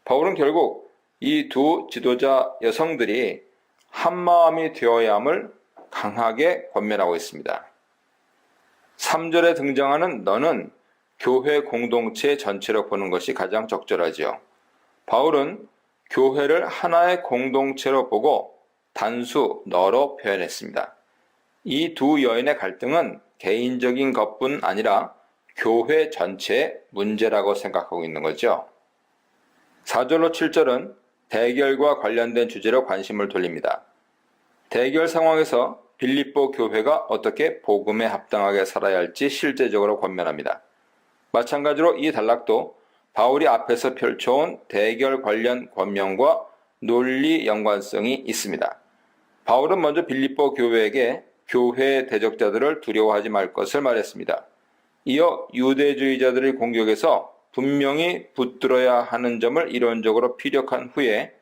바울은 결국 이 두 지도자 여성들이 한마음이 되어야 함을 강하게 권면하고 있습니다. 3절에 등장하는 너는 교회 공동체 전체로 보는 것이 가장 적절하지요. 바울은 교회를 하나의 공동체로 보고 단수 너로 표현했습니다. 이 두 여인의 갈등은 개인적인 것뿐 아니라 교회 전체의 문제라고 생각하고 있는 거죠. 4절로 7절은 대결과 관련된 주제로 관심을 돌립니다. 대결 상황에서 빌립보 교회가 어떻게 복음에 합당하게 살아야 할지 실제적으로 권면합니다. 마찬가지로 이 단락도 바울이 앞에서 펼쳐온 대결 관련 권면과 논리 연관성이 있습니다. 바울은 먼저 빌립보 교회에게 교회 대적자들을 두려워하지 말 것을 말했습니다. 이어 유대주의자들의 공격에서 분명히 붙들어야 하는 점을 이론적으로 피력한 후에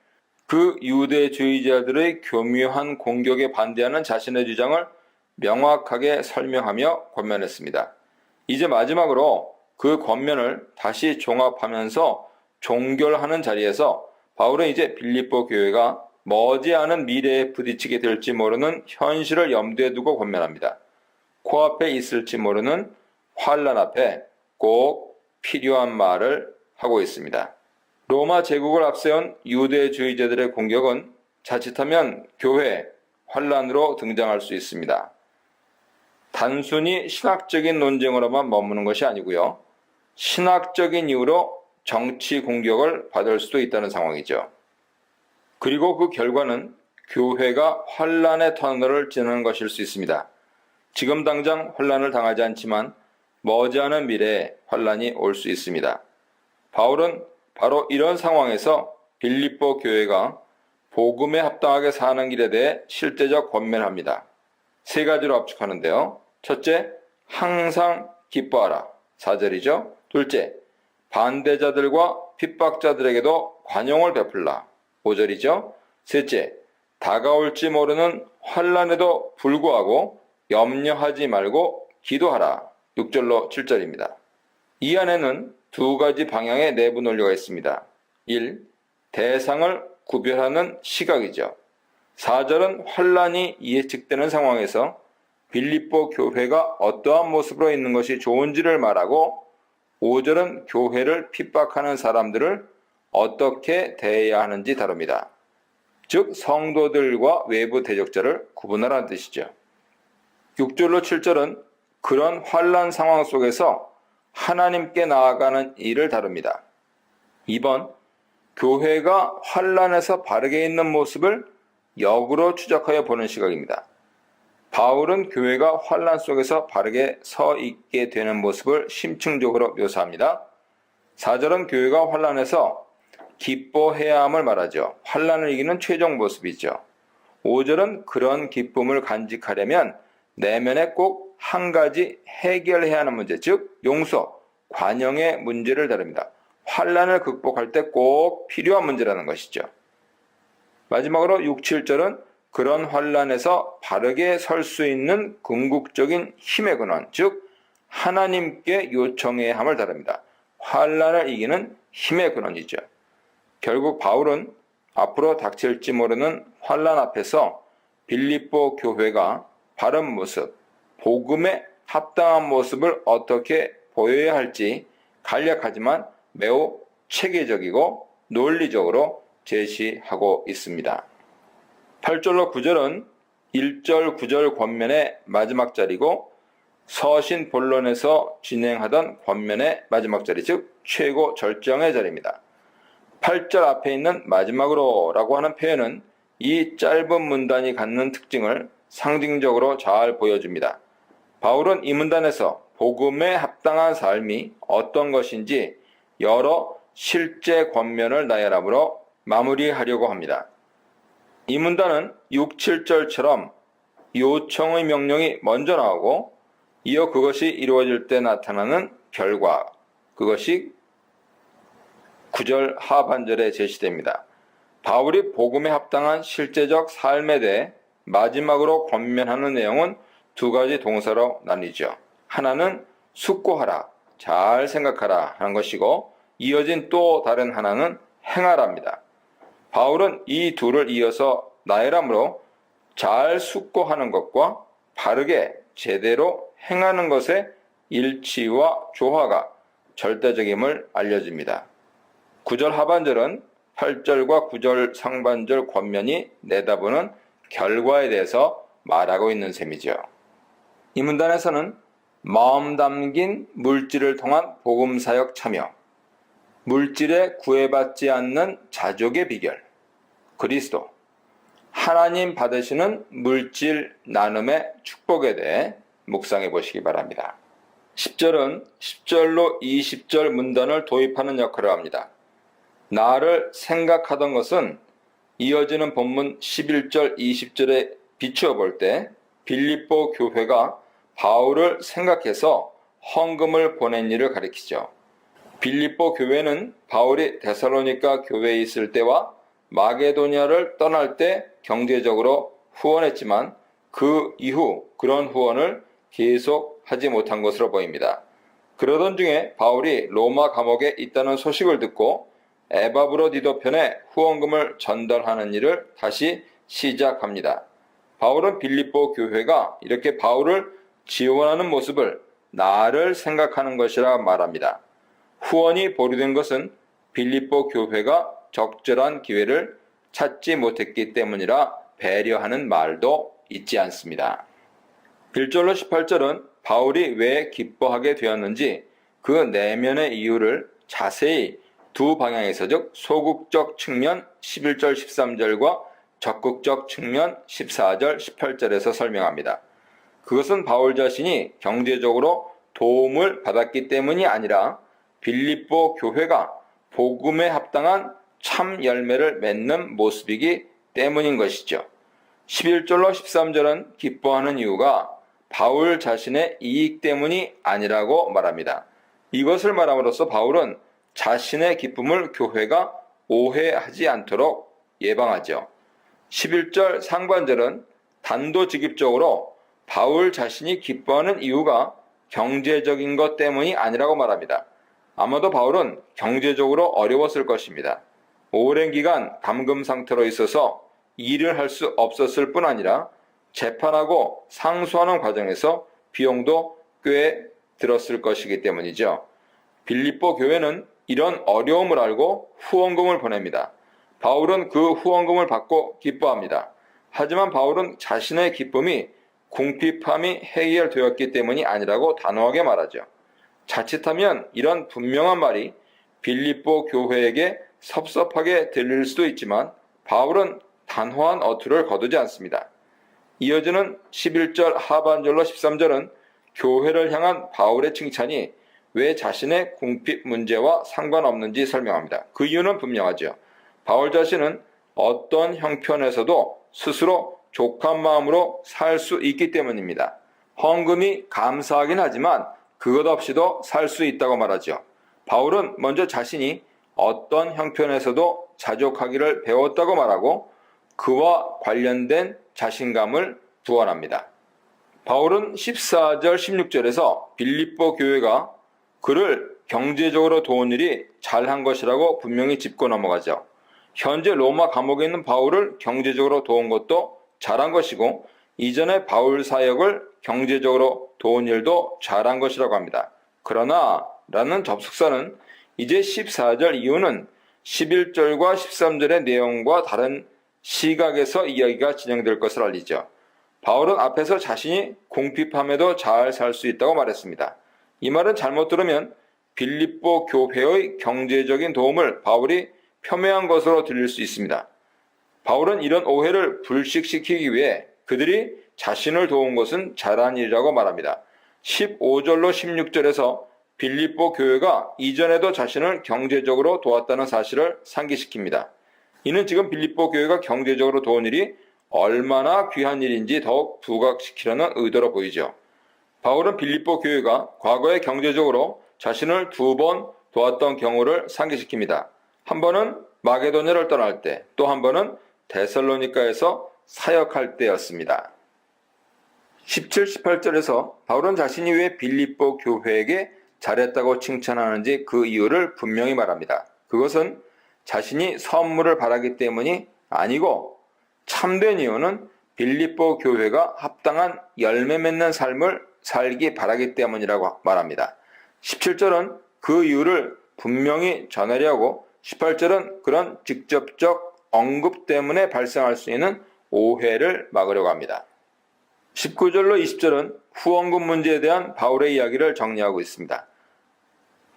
그 유대주의자들의 교묘한 공격에 반대하는 자신의 주장을 명확하게 설명하며 권면했습니다. 이제 마지막으로 그 권면을 다시 종합하면서 종결하는 자리에서 바울은 이제 빌립보 교회가 머지않은 미래에 부딪히게 될지 모르는 현실을 염두에 두고 권면합니다. 코앞에 있을지 모르는 환난 앞에 꼭 필요한 말을 하고 있습니다. 로마 제국을 앞세운 유대주의자들의 공격은 자칫하면 교회, 환난으로 등장할 수 있습니다. 단순히 신학적인 논쟁으로만 머무는 것이 아니고요. 신학적인 이유로 정치 공격을 받을 수도 있다는 상황이죠. 그리고 그 결과는 교회가 환난의 터널을 지나는 것일 수 있습니다. 지금 당장 환난을 당하지 않지만 머지않은 미래에 환난이 올 수 있습니다. 바울은 바로 이런 상황에서 빌립보 교회가 복음에 합당하게 사는 길에 대해 실제적 권면을 합니다. 세 가지로 압축하는데요. 첫째, 항상 기뻐하라. 4절이죠. 둘째, 반대자들과 핍박자들에게도 관용을 베풀라. 5절이죠. 셋째, 다가올지 모르는 환난에도 불구하고 염려하지 말고 기도하라. 6절로 7절입니다. 이 안에는 두 가지 방향의 내부 논리가 있습니다. 1. 대상을 구별하는 시각이죠. 4절은 환난이 예측되는 상황에서 빌립보 교회가 어떠한 모습으로 있는 것이 좋은지를 말하고 5절은 교회를 핍박하는 사람들을 어떻게 대해야 하는지 다룹니다. 즉 성도들과 외부 대적자를 구분하라는 뜻이죠. 6절로 7절은 그런 환난 상황 속에서 하나님께 나아가는 일을 다룹니다. 2번, 교회가 환난에서 바르게 있는 모습을 역으로 추적하여 보는 시각입니다. 바울은 교회가 환난 속에서 바르게 서 있게 되는 모습을 심층적으로 묘사합니다. 4절은 교회가 환난에서 기뻐해야 함을 말하죠. 환난을 이기는 최종 모습이죠. 5절은 그런 기쁨을 간직하려면 내면에 꼭 한 가지 해결해야 하는 문제, 즉 용서, 관용의 문제를 다룹니다. 환난을 극복할 때 꼭 필요한 문제라는 것이죠. 마지막으로 6, 7절은 그런 환난에서 바르게 설 수 있는 궁극적인 힘의 근원, 즉 하나님께 요청해야 함을 다룹니다. 환난을 이기는 힘의 근원이죠. 결국 바울은 앞으로 닥칠지 모르는 환난 앞에서 빌립보 교회가 바른 모습, 복음에 합당한 모습을 어떻게 보여야 할지 간략하지만 매우 체계적이고 논리적으로 제시하고 있습니다. 8절로 9절은 1절, 9절 권면의 마지막 자리고 서신 본론에서 진행하던 권면의 마지막 자리, 즉 최고 절정의 자리입니다. 8절 앞에 있는 마지막으로 라고 하는 표현은 이 짧은 문단이 갖는 특징을 상징적으로 잘 보여줍니다. 바울은 이 문단에서 복음에 합당한 삶이 어떤 것인지 여러 실제 권면을 나열함으로 마무리하려고 합니다. 이 문단은 6, 7절처럼 요청의 명령이 먼저 나오고 이어 그것이 이루어질 때 나타나는 결과, 그것이 9절 하반절에 제시됩니다. 바울이 복음에 합당한 실제적 삶에 대해 마지막으로 권면하는 내용은 두 가지 동사로 나뉘죠. 하나는 숙고하라, 잘 생각하라 하는 것이고 이어진 또 다른 하나는 행하랍니다. 바울은 이 둘을 이어서 나열함으로 잘 숙고하는 것과 바르게 제대로 행하는 것의 일치와 조화가 절대적임을 알려줍니다. 9절 하반절은 8절과 9절 상반절 권면이 내다보는 결과에 대해서 말하고 있는 셈이죠. 이 문단에서는 마음 담긴 물질을 통한 복음사역 참여, 물질에 구애받지 않는 자족의 비결, 그리스도, 하나님 받으시는 물질 나눔의 축복에 대해 묵상해 보시기 바랍니다. 10절은 10절로 20절 문단을 도입하는 역할을 합니다. 나를 생각하던 것은 이어지는 본문 11절, 20절에 비추어 볼 때 빌립보 교회가 바울을 생각해서 헌금을 보낸 일을 가리키죠. 빌립보 교회는 바울이 데살로니가 교회에 있을 때와 마게도니아를 떠날 때 경제적으로 후원했지만 그 이후 그런 후원을 계속 하지 못한 것으로 보입니다. 그러던 중에 바울이 로마 감옥에 있다는 소식을 듣고 에바브로디도 편에 후원금을 전달하는 일을 다시 시작합니다. 바울은 빌립보 교회가 이렇게 바울을 지원하는 모습을 나를 생각하는 것이라 말합니다. 후원이 보류된 것은 빌립보 교회가 적절한 기회를 찾지 못했기 때문이라 배려하는 말도 있지 않습니다. 1절로 18절은 바울이 왜 기뻐하게 되었는지 그 내면의 이유를 자세히 두 방향에서, 즉 소극적 측면 11절 13절과 적극적 측면 14절 18절에서 설명합니다. 그것은 바울 자신이 경제적으로 도움을 받았기 때문이 아니라 빌립보 교회가 복음에 합당한 참 열매를 맺는 모습이기 때문인 것이죠. 11절로 13절은 기뻐하는 이유가 바울 자신의 이익 때문이 아니라고 말합니다. 이것을 말함으로써 바울은 자신의 기쁨을 교회가 오해하지 않도록 예방하죠. 11절 상반절은 단도직입적으로 바울 자신이 기뻐하는 이유가 경제적인 것 때문이 아니라고 말합니다. 아마도 바울은 경제적으로 어려웠을 것입니다. 오랜 기간 감금 상태로 있어서 일을 할 수 없었을 뿐 아니라 재판하고 상소하는 과정에서 비용도 꽤 들었을 것이기 때문이죠. 빌립보 교회는 이런 어려움을 알고 후원금을 보냅니다. 바울은 그 후원금을 받고 기뻐합니다. 하지만 바울은 자신의 기쁨이 궁핍함이 해결되었기 때문이 아니라고 단호하게 말하죠. 자칫하면 이런 분명한 말이 빌립보 교회에게 섭섭하게 들릴 수도 있지만 바울은 단호한 어투를 거두지 않습니다. 이어지는 11절 하반절로 13절은 교회를 향한 바울의 칭찬이 왜 자신의 궁핍 문제와 상관없는지 설명합니다. 그 이유는 분명하죠. 바울 자신은 어떤 형편에서도 스스로 족한 마음으로 살 수 있기 때문입니다. 헌금이 감사하긴 하지만 그것 없이도 살 수 있다고 말하죠. 바울은 먼저 자신이 어떤 형편에서도 자족하기를 배웠다고 말하고 그와 관련된 자신감을 부원합니다. 바울은 14절 16절에서 빌립보 교회가 그를 경제적으로 도운 일이 잘한 것이라고 분명히 짚고 넘어가죠. 현재 로마 감옥에 있는 바울을 경제적으로 도운 것도 잘한 것이고 이전에 바울 사역을 경제적으로 도운 일도 잘한 것이라고 합니다. 그러나 라는 접속사는 이제 14절 이후는 11절과 13절의 내용과 다른 시각에서 이야기가 진행될 것을 알리죠. 바울은 앞에서 자신이 궁핍함에도 잘 살 수 있다고 말했습니다. 이 말은 잘못 들으면 빌립보 교회의 경제적인 도움을 바울이 폄훼한 것으로 들릴 수 있습니다. 바울은 이런 오해를 불식시키기 위해 그들이 자신을 도운 것은 잘한 일이라고 말합니다. 15절로 16절에서 빌립보 교회가 이전에도 자신을 경제적으로 도왔다는 사실을 상기시킵니다. 이는 지금 빌립보 교회가 경제적으로 도운 일이 얼마나 귀한 일인지 더욱 부각시키려는 의도로 보이죠. 바울은 빌립보 교회가 과거에 경제적으로 자신을 2번 도왔던 경우를 상기시킵니다. 한 번은 마게도냐를 떠날 때, 또 한 번은 데살로니가에서 사역할 때였습니다. 17, 18절에서 바울은 자신이 왜 빌립보 교회에게 잘했다고 칭찬하는지 그 이유를 분명히 말합니다. 그것은 자신이 선물을 바라기 때문이 아니고 참된 이유는 빌립보 교회가 합당한 열매 맺는 삶을 살기 바라기 때문이라고 말합니다. 17절은 그 이유를 분명히 전하려고 18절은 그런 직접적 언급 때문에 발생할 수 있는 오해를 막으려고 합니다. 19절로 20절은 후원금 문제에 대한 바울의 이야기를 정리하고 있습니다.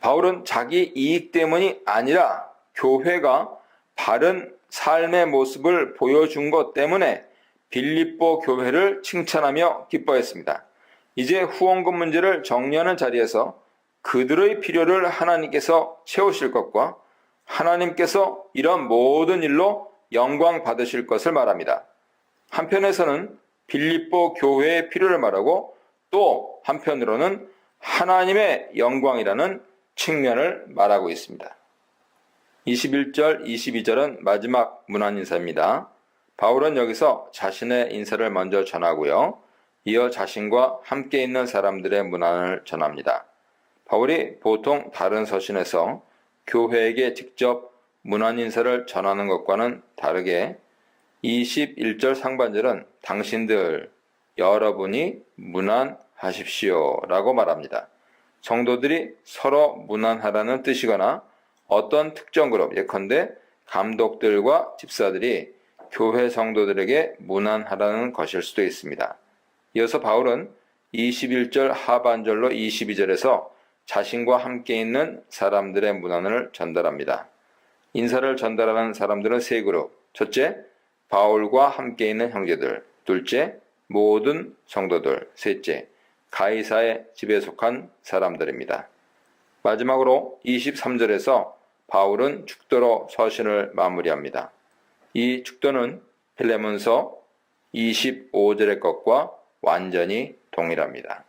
바울은 자기 이익 때문이 아니라 교회가 바른 삶의 모습을 보여준 것 때문에 빌립보 교회를 칭찬하며 기뻐했습니다. 이제 후원금 문제를 정리하는 자리에서 그들의 필요를 하나님께서 채우실 것과 하나님께서 이런 모든 일로 영광 받으실 것을 말합니다. 한편에서는 빌립보 교회의 필요를 말하고 또 한편으로는 하나님의 영광이라는 측면을 말하고 있습니다. 21절, 22절은 마지막 문안 인사입니다. 바울은 여기서 자신의 인사를 먼저 전하고요. 이어 자신과 함께 있는 사람들의 문안을 전합니다. 바울이 보통 다른 서신에서 교회에게 직접 문안 인사를 전하는 것과는 다르게 21절 상반절은 당신들, 여러분이 문안하십시오 라고 말합니다. 성도들이 서로 문안하라는 뜻이거나 어떤 특정 그룹, 예컨대 감독들과 집사들이 교회 성도들에게 문안하라는 것일 수도 있습니다. 이어서 바울은 21절 하반절로 22절에서 자신과 함께 있는 사람들의 문안을 전달합니다. 인사를 전달하는 사람들은 세 그룹. 첫째, 바울과 함께 있는 형제들. 둘째, 모든 성도들. 셋째, 가이사의 집에 속한 사람들입니다. 마지막으로 23절에서 바울은 축도로 서신을 마무리합니다. 이 축도는 필레몬서 25절의 것과 완전히 동일합니다.